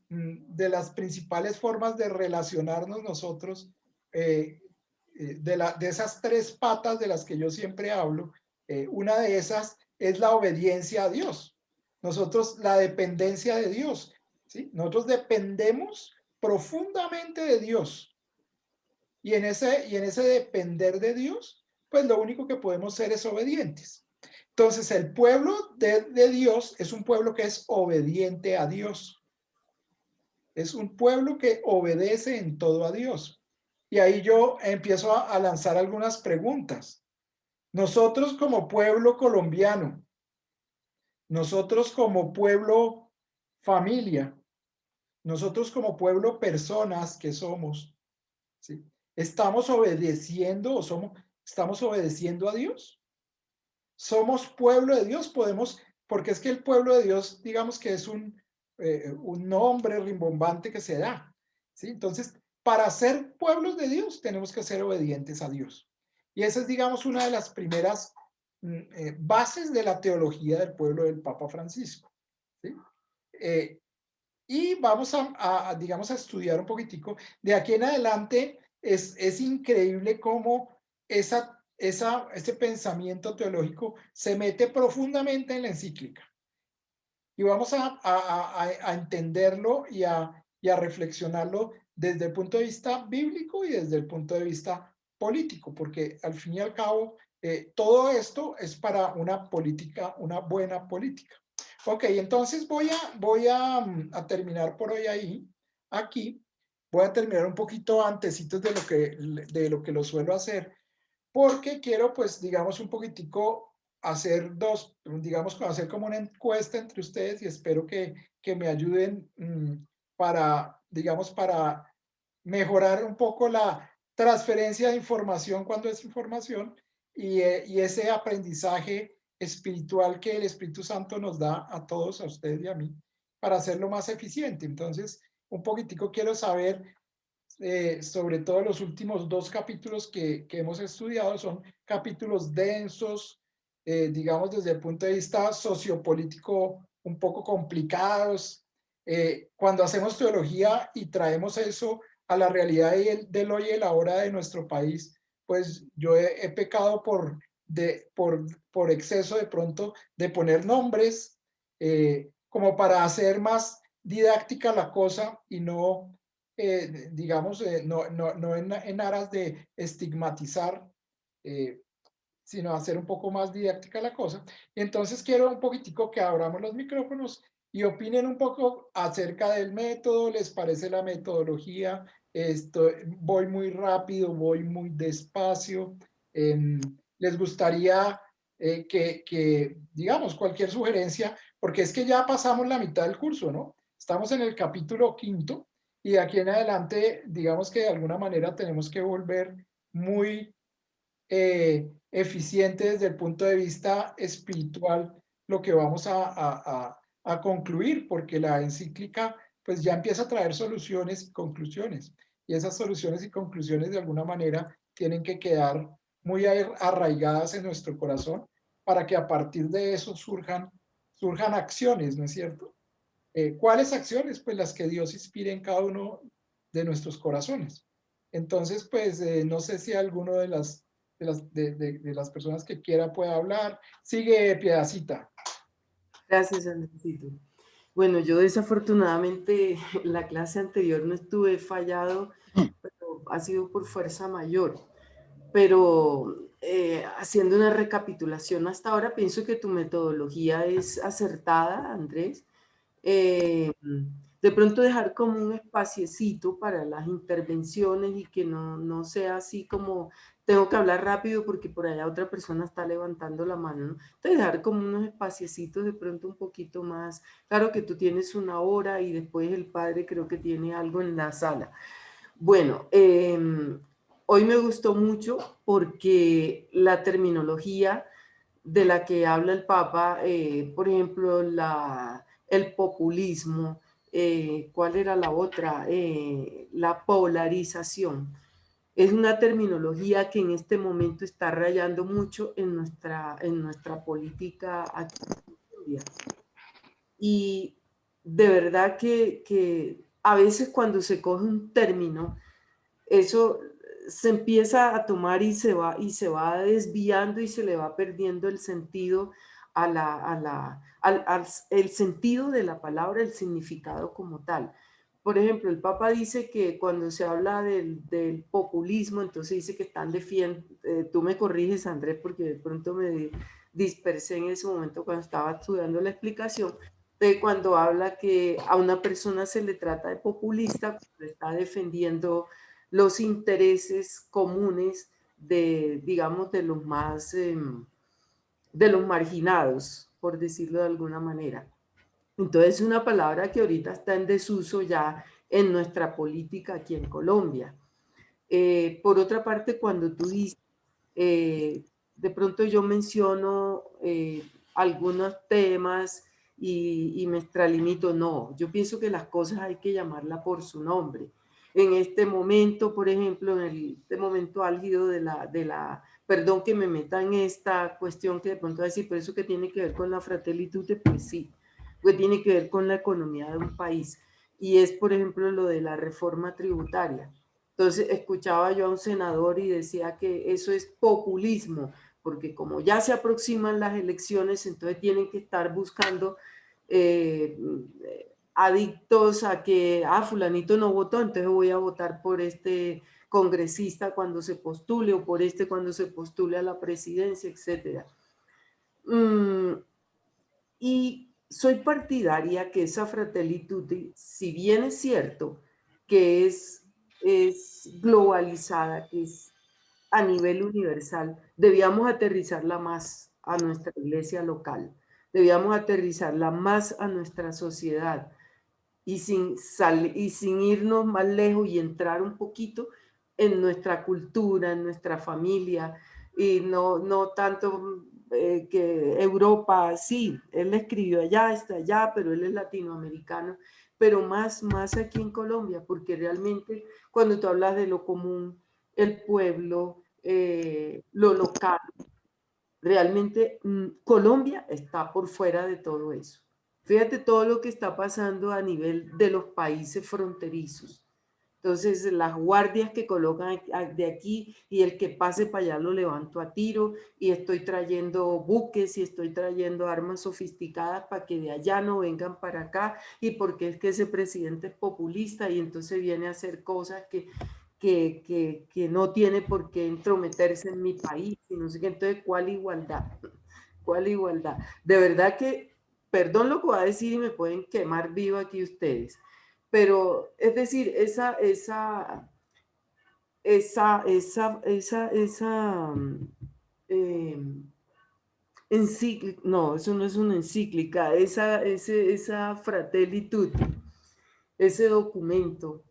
Speaker 1: de las principales formas de relacionarnos nosotros, de esas tres patas de las que yo siempre hablo, una de esas es la obediencia a Dios. Nosotros, la dependencia de Dios, ¿sí? Nosotros dependemos profundamente de Dios. Y en ese depender de Dios, pues lo único que podemos ser es obedientes. Entonces, el pueblo de Dios es un pueblo que es obediente a Dios. Es un pueblo que obedece en todo a Dios. Y ahí yo empiezo a lanzar algunas preguntas. Nosotros como pueblo colombiano, nosotros como pueblo familia, nosotros como pueblo personas que somos, ¿sí? ¿Estamos obedeciendo estamos obedeciendo a Dios? ¿Somos pueblo de Dios? Porque es que el pueblo de Dios, digamos que es un nombre rimbombante que se da, ¿sí? Entonces, para ser pueblos de Dios, tenemos que ser obedientes a Dios. Y esa es, digamos, una de las primeras bases de la teología del pueblo del Papa Francisco, ¿sí? Y vamos digamos, a estudiar un poquitico. De aquí en adelante es increíble cómo ese pensamiento teológico se mete profundamente en la encíclica. Y vamos a entenderlo y a reflexionarlo desde el punto de vista bíblico y desde el punto de vista político, porque al fin y al cabo, todo esto es para una política, una buena política. Ok, entonces voy a terminar por hoy aquí. Voy a terminar un poquito antesitos de lo que lo suelo hacer, porque quiero, pues, digamos, un poquitico hacer hacer como una encuesta entre ustedes y espero que me ayuden digamos, para mejorar un poco la transferencia de información cuando es información y ese aprendizaje espiritual que el Espíritu Santo nos da a todos, a ustedes y a mí, para hacerlo más eficiente. Entonces, un poquitico quiero saber sobre todo los últimos 2 capítulos que hemos estudiado, son capítulos densos, digamos desde el punto de vista sociopolítico un poco complicados. Cuando hacemos teología y traemos eso a la realidad del hoy y el ahora de nuestro país, pues yo he pecado por exceso de pronto de poner nombres como para hacer más didáctica la cosa y no, digamos, no en aras de estigmatizar, sino hacer un poco más didáctica la cosa. Y entonces quiero un poquitico que abramos los micrófonos y opinen un poco acerca del método. ¿Les parece la metodología? Voy muy rápido, voy muy despacio. ¿Les gustaría digamos, cualquier sugerencia? Porque es que ya pasamos la mitad del curso, ¿no? Estamos en el capítulo 5 y de aquí en adelante, digamos que de alguna manera tenemos que volver muy eficiente desde el punto de vista espiritual lo que vamos a concluir, porque la encíclica pues ya empieza a traer soluciones y conclusiones, y esas soluciones y conclusiones de alguna manera tienen que quedar muy arraigadas en nuestro corazón para que a partir de eso surjan acciones, ¿no es cierto? ¿Cuáles acciones? Pues las que Dios inspire en cada uno de nuestros corazones. Entonces, pues no sé si alguno de las personas que quiera pueda hablar. Sigue, Piedacita.
Speaker 8: Gracias, Andresito. Bueno, yo desafortunadamente la clase anterior no estuve fallado, pero ha sido por fuerza mayor. Pero haciendo una recapitulación hasta ahora, pienso que tu metodología es acertada, Andrés. De pronto dejar como un espaciecito para las intervenciones y que no sea así como tengo que hablar rápido porque por allá otra persona está levantando la mano, ¿no? Entonces dejar como unos espaciecitos de pronto un poquito más. Claro que tú tienes 1 hora y después el padre creo que tiene algo en la sala. Bueno, hoy me gustó mucho porque la terminología de la que habla el Papa, por ejemplo, el populismo, ¿cuál era la otra? La polarización. Es una terminología que en este momento está rayando mucho en nuestra política aquí en Colombia. Y de verdad que a veces cuando se coge un término, eso se empieza a tomar y se va desviando y se le va perdiendo el sentido el sentido de la palabra, el significado como tal. Por ejemplo, el Papa dice que cuando se habla del populismo, entonces dice que están tú me corriges, Andrés, porque de pronto me dispersé en ese momento cuando estaba estudiando la explicación, de cuando habla que a una persona se le trata de populista, cuando está defendiendo los intereses comunes digamos, de los de los marginados, por decirlo de alguna manera. Entonces, es una palabra que ahorita está en desuso ya en nuestra política aquí en Colombia. Por otra parte, cuando tú dices, de pronto yo menciono algunos temas y me extralimito, no, yo pienso que las cosas hay que llamarlas por su nombre. En este momento, por ejemplo, en este momento álgido perdón que me meta en esta cuestión que de pronto va a decir, pero eso que tiene que ver con la Fratelli Tutti, pues sí, pues tiene que ver con la economía de un país. Y es, por ejemplo, lo de la reforma tributaria. Entonces, escuchaba yo a un senador y decía que eso es populismo, porque como ya se aproximan las elecciones, entonces tienen que estar buscando adictos a que, fulanito no votó, entonces voy a votar por este congresista cuando se postule o por este cuando se postule a la presidencia, etc. Y soy partidaria que esa Fratelli Tutti, si bien es cierto que es globalizada, que es a nivel universal, debíamos aterrizarla más a nuestra iglesia local, debíamos aterrizarla más a nuestra sociedad y sin irnos más lejos y entrar un poquito en nuestra cultura, en nuestra familia, y no tanto que Europa, sí, él escribió allá, está allá, pero él es latinoamericano, pero más aquí en Colombia, porque realmente cuando tú hablas de lo común, el pueblo, lo local, realmente Colombia está por fuera de todo eso. Fíjate todo lo que está pasando a nivel de los países fronterizos. Entonces, las guardias que colocan de aquí y el que pase para allá lo levanto a tiro y estoy trayendo buques y estoy trayendo armas sofisticadas para que de allá no vengan para acá y porque es que ese presidente es populista y entonces viene a hacer cosas que no tiene por qué entrometerse en mi país y no sé qué. Entonces, ¿cuál igualdad? ¿Cuál igualdad? De verdad que, perdón lo que voy a decir y me pueden quemar vivo aquí ustedes. Pero, es decir, no, eso no es una encíclica, esa Fratelli Tutti, ese documento,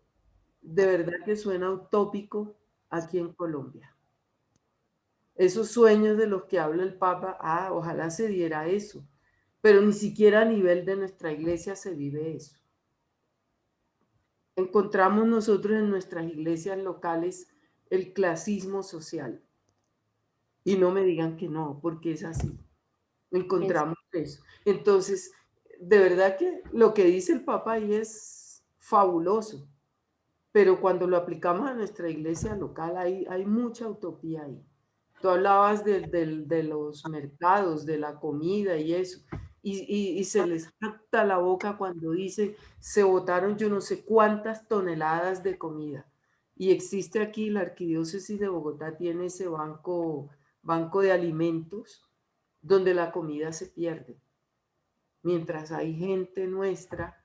Speaker 8: de verdad que suena utópico aquí en Colombia. Esos sueños de los que habla el Papa, ojalá se diera eso, pero ni siquiera a nivel de nuestra iglesia se vive eso. Encontramos nosotros en nuestras iglesias locales el clasismo social. Y no me digan que no, porque es así. Encontramos eso. Entonces, de verdad que lo que dice el Papa ahí es fabuloso, pero cuando lo aplicamos a nuestra iglesia local hay mucha utopía ahí. Tú hablabas de los mercados, de la comida y eso. Y se les jacta la boca cuando dice se botaron yo no sé cuántas toneladas de comida. Y existe aquí, la Arquidiócesis de Bogotá tiene ese banco de alimentos donde la comida se pierde. Mientras hay gente nuestra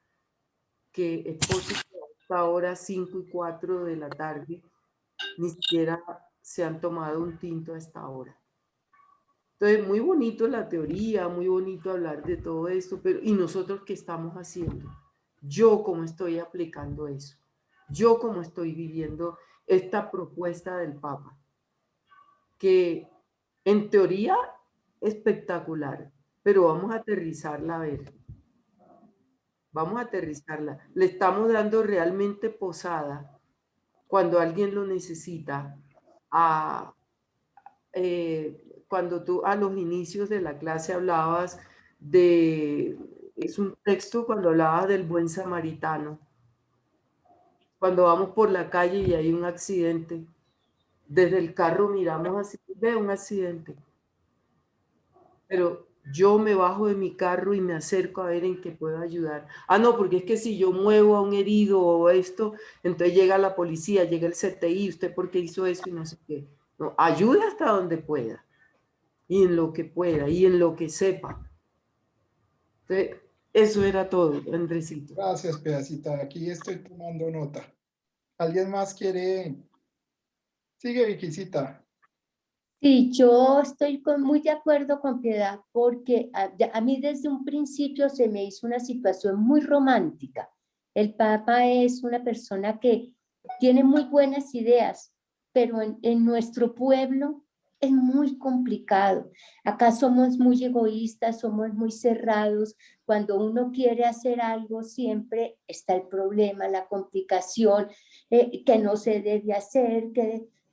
Speaker 8: que es posible hasta ahora 5 y 4 de la tarde, ni siquiera se han tomado un tinto a esta hora. Entonces, muy bonito la teoría, muy bonito hablar de todo esto, pero ¿y nosotros qué estamos haciendo? Yo cómo estoy aplicando eso, yo cómo estoy viviendo esta propuesta del Papa, que en teoría espectacular, pero vamos a aterrizarla a ver. Vamos a aterrizarla. Le estamos dando realmente posada cuando alguien lo necesita. Cuando tú a los inicios de la clase hablabas es un texto cuando hablabas del buen samaritano. Cuando vamos por la calle y hay un accidente, desde el carro miramos así, ve un accidente. Pero yo me bajo de mi carro y me acerco a ver en qué puedo ayudar. No, porque es que si yo muevo a un herido o esto, entonces llega la policía, llega el CTI, ¿usted por qué hizo eso y no sé qué? No, ayuda hasta donde pueda, y en lo que pueda, y en lo que sepa. Entonces, eso era todo, Andresito.
Speaker 1: Gracias, Pedacita. Aquí estoy tomando nota. ¿Alguien más quiere? Sigue, Viquisita.
Speaker 3: Sí, yo estoy muy de acuerdo con Piedad porque a mí desde un principio se me hizo una situación muy romántica. El Papa es una persona que tiene muy buenas ideas, pero en nuestro pueblo es muy complicado. Acá somos muy egoístas, somos muy cerrados. Cuando uno quiere hacer algo siempre está el problema, la complicación, que no se debe hacer,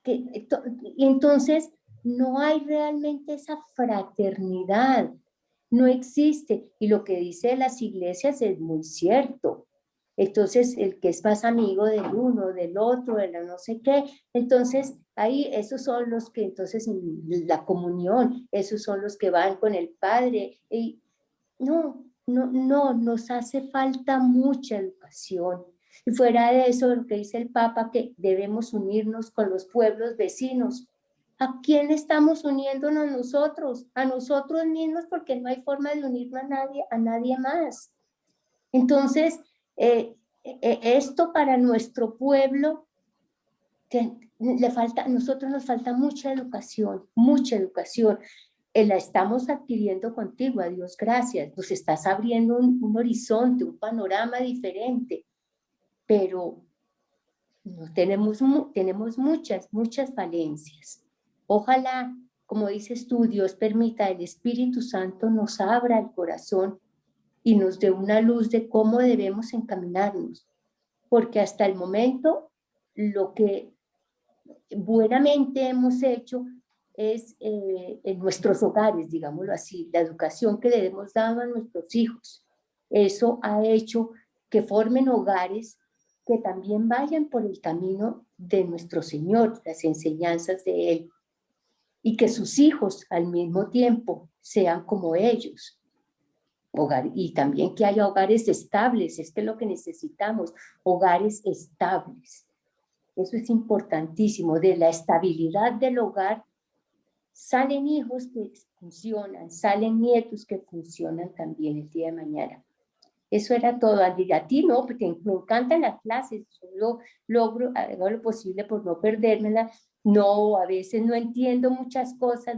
Speaker 3: y entonces no hay realmente esa fraternidad, no existe. Y lo que dice las iglesias es muy cierto. Entonces, el que es más amigo del uno, del otro, de la no sé qué, entonces ahí esos son los que entonces en la comunión, esos son los que van con el Padre. Y no, nos hace falta mucha educación. Y fuera de eso, lo que dice el Papa, que debemos unirnos con los pueblos vecinos. ¿A quién estamos uniéndonos nosotros? A nosotros mismos, porque no hay forma de unirnos a nadie más. Entonces, esto para nuestro pueblo, a nosotros nos falta mucha educación, mucha educación. La estamos adquiriendo contigo, a Dios gracias. Nos estás abriendo un horizonte, un panorama diferente, pero no, tenemos muchas falencias. Ojalá, como dices tú, Dios permita, el Espíritu Santo nos abra el corazón y nos dé una luz de cómo debemos encaminarnos, porque hasta el momento lo que buenamente hemos hecho es en nuestros hogares, digámoslo así, la educación que le hemos dado a nuestros hijos. Eso ha hecho que formen hogares que también vayan por el camino de nuestro Señor, las enseñanzas de Él, y que sus hijos al mismo tiempo sean como ellos. Y también que haya hogares estables, es que es lo que necesitamos, hogares estables. Eso es importantísimo. De la estabilidad del hogar salen hijos que funcionan, salen nietos que funcionan también el día de mañana. Eso era todo, Andy. A ti no, porque me encantan las clases, solo logro, hago lo posible por no perdérmela. No, a veces no entiendo muchas cosas,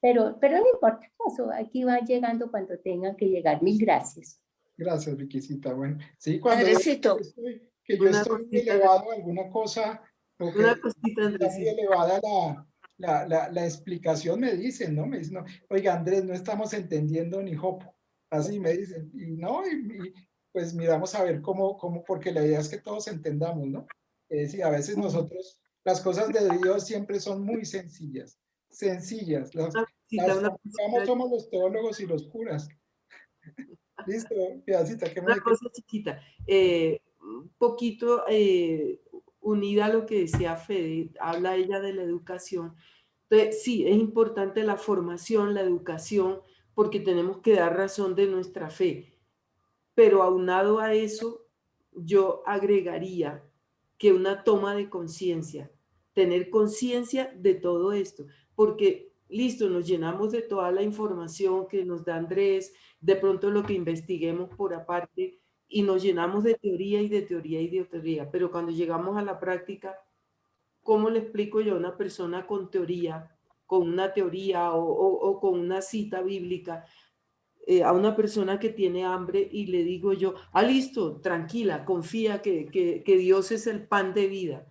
Speaker 3: pero no importa, eso aquí va llegando cuando tengan que llegar. Mil gracias.
Speaker 1: Gracias, Viquisita. Bueno, sí, cuando
Speaker 7: Andresito.
Speaker 1: que yo estoy muy elevado a alguna cosa, o que
Speaker 8: Una cosita,
Speaker 1: está muy
Speaker 8: Andresito.
Speaker 1: elevada la explicación, me dicen, ¿no? Me dicen, no, oiga, Andrés, no estamos entendiendo ni jopo. Así me dicen, y no, y pues miramos a ver cómo, porque la idea es que todos entendamos, ¿no? Sí, a veces nosotros, las cosas de Dios siempre son muy sencillas, sencillas. Las complicamos somos los teólogos y los curas. Listo, Piedacita, ¿qué me
Speaker 8: Una cosa chiquita, un poquito unida a lo que decía Fede, habla ella de la educación. Entonces, sí, es importante la formación, la educación, porque tenemos que dar razón de nuestra fe. Pero aunado a eso, yo agregaría que una toma de conciencia, tener conciencia de todo esto, porque listo, nos llenamos de toda la información que nos da Andrés, de pronto lo que investiguemos por aparte, y nos llenamos de teoría y de teoría y de teoría, pero cuando llegamos a la práctica, ¿cómo le explico yo a una persona con teoría, con una teoría o con una cita bíblica, a una persona que tiene hambre y le digo yo, listo, tranquila, confía que Dios es el pan de vida?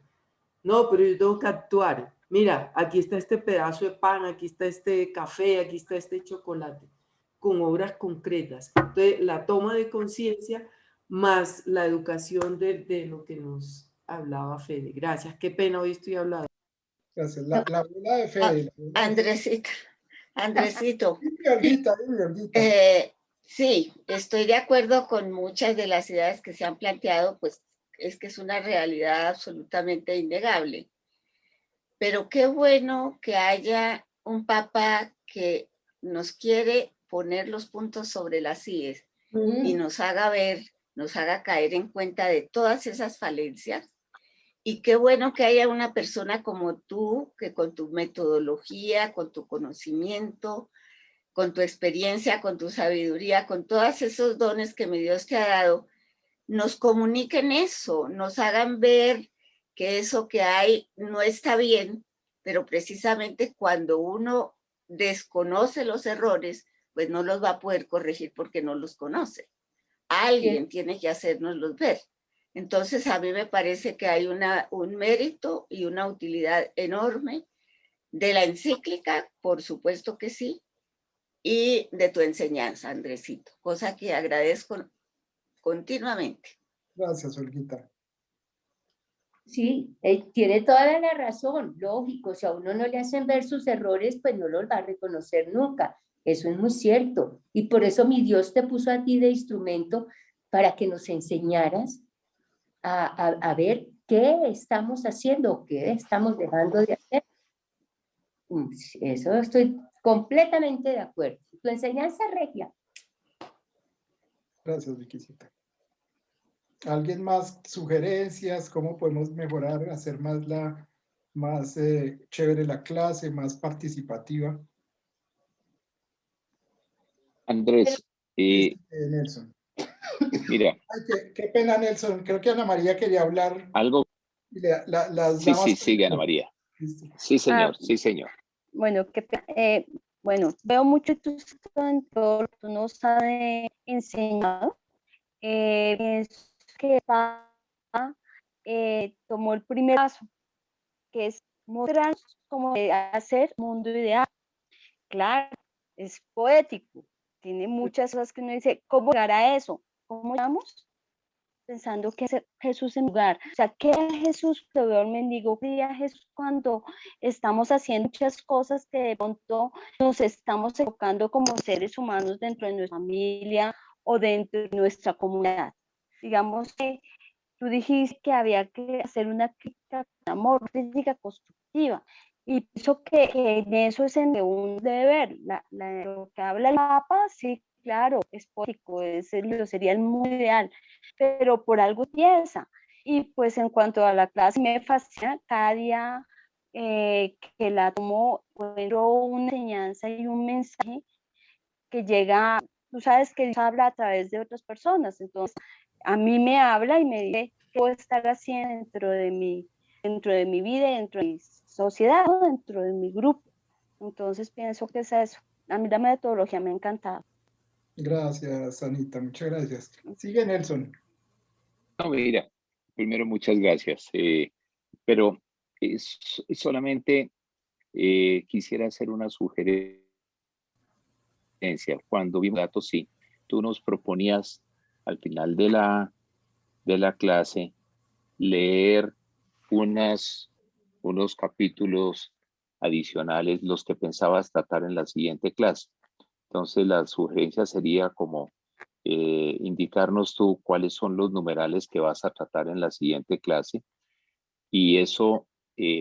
Speaker 8: No, pero yo tengo que actuar. Mira, aquí está este pedazo de pan, aquí está este café, aquí está este chocolate, con obras concretas. Entonces, la toma de conciencia más la educación de lo que nos hablaba Fede. Gracias, qué pena, hoy estoy hablando.
Speaker 1: Gracias. La bola de Fede.
Speaker 7: Andresito. Sí, estoy de acuerdo con muchas de las ideas que se han planteado, pues es que es una realidad absolutamente innegable. Pero qué bueno que haya un papa que nos quiere poner los puntos sobre las íes y nos haga ver, nos haga caer en cuenta de todas esas falencias. Y qué bueno que haya una persona como tú, que con tu metodología, con tu conocimiento, con tu experiencia, con tu sabiduría, con todos esos dones que mi Dios te ha dado, nos comuniquen eso, nos hagan ver que eso que hay no está bien, pero precisamente cuando uno desconoce los errores, pues no los va a poder corregir porque no los conoce. Alguien tiene que hacérnoslos ver. Entonces a mí me parece que hay un mérito y una utilidad enorme de la encíclica, por supuesto que sí, y de tu enseñanza, Andresito, cosa que agradezco continuamente.
Speaker 1: Gracias, Olguita.
Speaker 3: Sí, tiene toda la razón, lógico, si a uno no le hacen ver sus errores, pues no los va a reconocer nunca, eso es muy cierto, y por eso mi Dios te puso a ti de instrumento para que nos enseñaras a ver qué estamos haciendo, qué estamos dejando de hacer. Eso estoy completamente de acuerdo. Tu enseñanza regia.
Speaker 1: Gracias, Viquisita. ¿Alguien más? ¿Sugerencias? ¿Cómo podemos mejorar, hacer más chévere la clase, más participativa?
Speaker 4: Andrés,
Speaker 1: Nelson.
Speaker 4: Mira.
Speaker 1: Ay, qué pena, Nelson. Creo que Ana María quería hablar.
Speaker 4: Algo. Sí, sigue Ana María. Sí, señor, sí, señor.
Speaker 9: Bueno, bueno, veo mucho tú nos has enseñado. Pienso que tomó el primer paso, que es mostrarnos cómo hacer mundo ideal. Claro, es poético, tiene muchas cosas que uno dice, ¿cómo llegar a eso? ¿Cómo llegamos? Pensando que es Jesús en lugar. O sea, ¿qué es Jesús que veo al mendigo? ¿Qué es Jesús cuando estamos haciendo muchas cosas que de pronto nos estamos enfocando como seres humanos dentro de nuestra familia o dentro de nuestra comunidad? Digamos que tú dijiste que había que hacer una crítica con amor, crítica constructiva. Y pienso que en eso es en que uno debe ver. Lo que habla el Papa, sí, claro, es poético, sería el mundo ideal, pero por algo empieza. Y pues en cuanto a la clase, me fascina cada día que la tomo, encuentro una enseñanza y un mensaje que llega, tú sabes que Dios habla a través de otras personas, entonces a mí me habla y me dice qué puedo estar haciendo dentro de mi vida, dentro de mi sociedad, ¿no? Dentro de mi grupo. Entonces pienso que es eso. A mí la metodología me ha encantado.
Speaker 1: Gracias, Anita, muchas gracias. Sigue Nelson.
Speaker 4: No, mira, primero muchas gracias, pero solamente quisiera hacer una sugerencia. Cuando vimos datos, sí, tú nos proponías al final de la clase leer unos capítulos adicionales, los que pensabas tratar en la siguiente clase. Entonces la sugerencia sería como indicarnos tú cuáles son los numerales que vas a tratar en la siguiente clase, y eso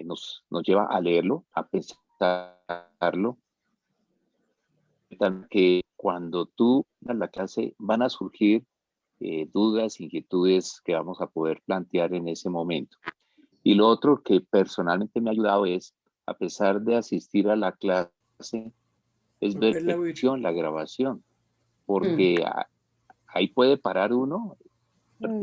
Speaker 4: nos lleva a leerlo, a pensarlo, que cuando tú das la clase van a surgir dudas, inquietudes que vamos a poder plantear en ese momento. Y lo otro que personalmente me ha ayudado es, a pesar de asistir a la clase, es ver la grabación, porque ahí puede parar uno,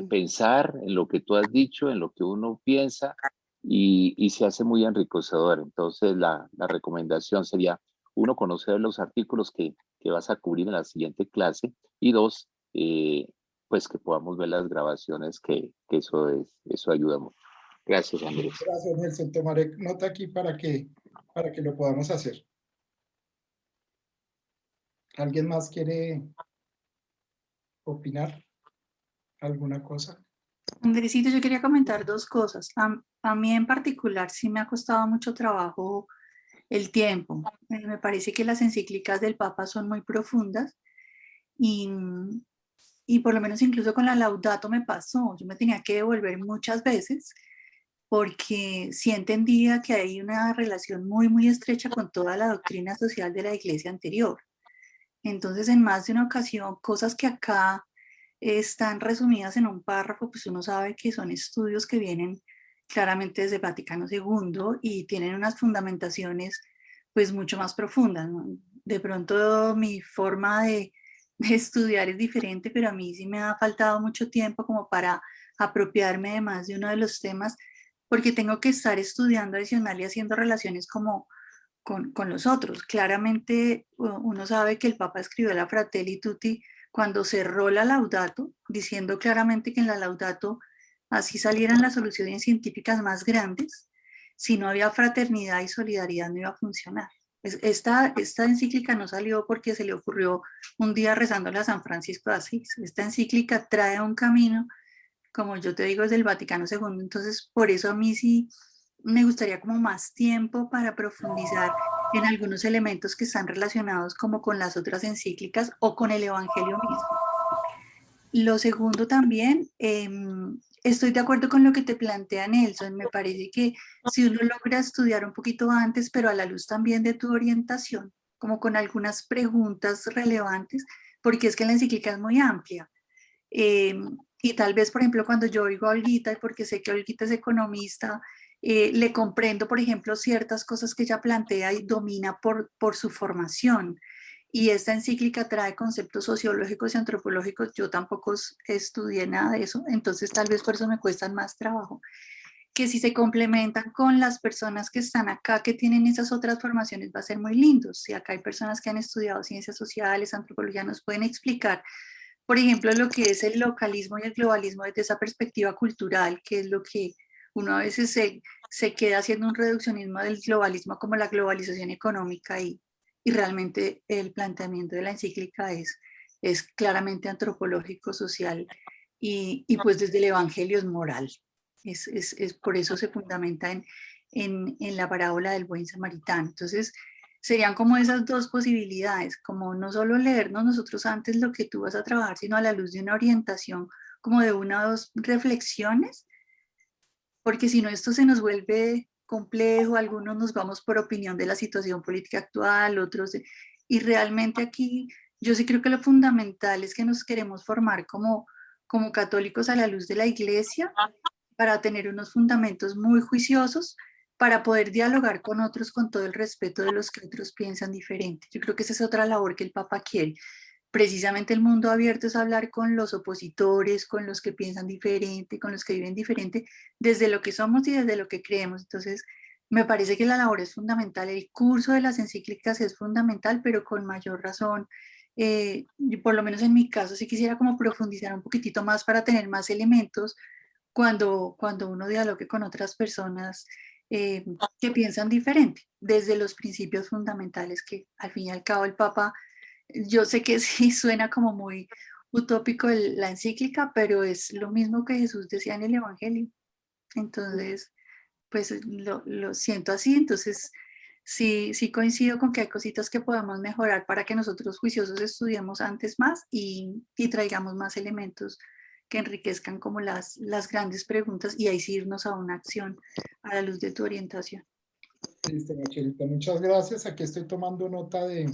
Speaker 4: pensar en lo que tú has dicho, en lo que uno piensa, y se hace muy enriquecedor. Entonces la recomendación sería, uno, conocer los artículos que vas a cubrir en la siguiente clase, y dos, pues que podamos ver las grabaciones, que eso ayuda mucho. Gracias, Andrés.
Speaker 1: Gracias, Nelson. Tomaré nota aquí para que lo podamos hacer. ¿Alguien más quiere opinar alguna cosa?
Speaker 5: Andresito, yo quería comentar dos cosas. A mí en particular sí me ha costado mucho trabajo el tiempo. Me parece que las encíclicas del Papa son muy profundas y por lo menos incluso con la Laudato me pasó. Yo me tenía que devolver muchas veces porque sí entendía que hay una relación muy, muy estrecha con toda la doctrina social de la iglesia anterior. Entonces, en más de una ocasión, cosas que acá están resumidas en un párrafo, pues uno sabe que son estudios que vienen claramente desde Vaticano II y tienen unas fundamentaciones pues mucho más profundas, ¿no? De pronto mi forma de estudiar es diferente, pero a mí sí me ha faltado mucho tiempo como para apropiarme de más de uno de los temas, porque tengo que estar estudiando adicional y haciendo relaciones como con los otros. Claramente uno sabe que el Papa escribió la Fratelli Tutti cuando cerró la Laudato, diciendo claramente que en la Laudato así salieran las soluciones científicas más grandes, si no había fraternidad y solidaridad no iba a funcionar. Esta encíclica no salió porque se le ocurrió un día rezándole a San Francisco de Asís. Esta encíclica trae un camino, como yo te digo, es del Vaticano II, entonces por eso a mí sí me gustaría como más tiempo para profundizar en algunos elementos que están relacionados como con las otras encíclicas o con el Evangelio mismo. Lo segundo también, estoy de acuerdo con lo que te plantea Nelson. Me parece que si uno logra estudiar un poquito antes, pero a la luz también de tu orientación, como con algunas preguntas relevantes, porque es que la encíclica es muy amplia. Y tal vez, por ejemplo, cuando yo oigo a Olguita, y porque sé que Olguita es economista, le comprendo, por ejemplo, ciertas cosas que ella plantea y domina por su formación. Y esta encíclica trae conceptos sociológicos y antropológicos. Yo tampoco estudié nada de eso, entonces tal vez por eso me cuestan más trabajo. Que si se complementan con las personas que están acá, que tienen esas otras formaciones, va a ser muy lindo. Si acá hay personas que han estudiado ciencias sociales, antropología, nos pueden explicar, por ejemplo, lo que es el localismo y el globalismo desde esa perspectiva cultural, que es lo que uno a veces se queda haciendo un reduccionismo del globalismo como la globalización económica, y y realmente el planteamiento de la encíclica es claramente antropológico, social, y pues desde el Evangelio es moral. Por eso se fundamenta en la parábola del buen samaritano. Entonces, serían como esas dos posibilidades, como no solo leernos nosotros antes lo que tú vas a trabajar, sino a la luz de una orientación, como de una o dos reflexiones, porque si no esto se nos vuelve complejo, algunos nos vamos por opinión de la situación política actual, otros, y realmente aquí yo sí creo que lo fundamental es que nos queremos formar como católicos a la luz de la Iglesia, para tener unos fundamentos muy juiciosos, para poder dialogar con otros con todo el respeto de los que otros piensan diferente. Yo creo que esa es otra labor que el Papa quiere. Precisamente el mundo abierto es hablar con los opositores, con los que piensan diferente, con los que viven diferente, desde lo que somos y desde lo que creemos. Entonces, me parece que la labor es fundamental. El curso de las encíclicas es fundamental, pero con mayor razón. Por lo menos en mi caso, sí quisiera como profundizar un poquitito más para tener más elementos cuando uno dialogue con otras personas que piensan diferente, desde los principios fundamentales que al fin y al cabo el Papa, yo sé que sí suena como muy utópico la encíclica, pero es lo mismo que Jesús decía en el Evangelio. Entonces, pues lo siento así, entonces sí coincido con que hay cositas que podamos mejorar para que nosotros juiciosos estudiemos antes más y traigamos más elementos que enriquezcan como las grandes preguntas y ahí sí irnos a una acción a la luz de tu orientación.
Speaker 1: Listo, Machelita, muchas gracias. Aquí estoy tomando nota de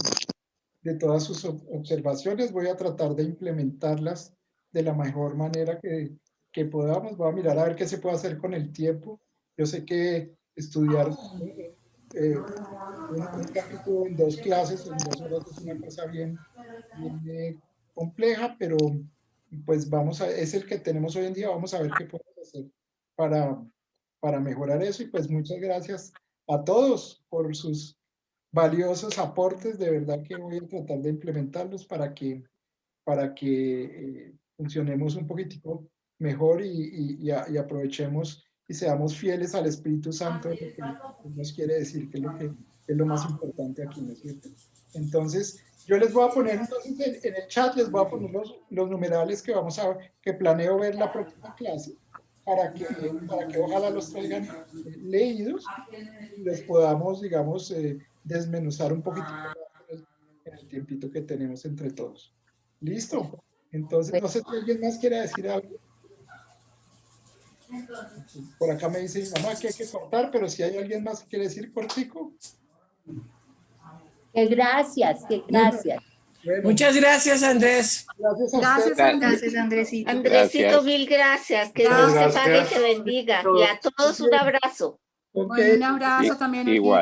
Speaker 1: todas sus observaciones. Voy a tratar de implementarlas de la mejor manera que podamos. Voy a mirar a ver qué se puede hacer con el tiempo. Yo sé que estudiar un capítulo en 2 clases, en 2 horas, es una cosa bien compleja, pero pues es el que tenemos hoy en día. Vamos a ver qué podemos hacer para mejorar eso. Y pues muchas gracias a todos por sus valiosos aportes. De verdad que voy a tratar de implementarlos para que funcionemos un poquitico mejor y aprovechemos y seamos fieles al Espíritu Santo, de lo que nos quiere decir, que es lo más importante aquí, ¿no es cierto? Entonces, yo les voy a poner entonces en el chat, les voy a poner los numerales que planeo ver la próxima clase, para que ojalá los traigan leídos y los podamos, digamos, desmenuzar un poquito en el tiempito que tenemos entre todos. ¿Listo? Entonces, no sé si alguien más quiere decir algo. Por acá me dice mi mamá que hay que cortar, pero si hay alguien más que quiere decir cortico.
Speaker 3: Que gracias, que gracias.
Speaker 1: Bueno,
Speaker 10: muchas gracias, Andrés.
Speaker 1: Gracias a ustedes.
Speaker 5: Gracias, Andresito.
Speaker 7: Andresito,
Speaker 4: Gracias.
Speaker 7: mil gracias. Que Dios te pague y te bendiga. Y a todos un abrazo.
Speaker 1: Ok.
Speaker 11: Un abrazo también.
Speaker 4: Igual.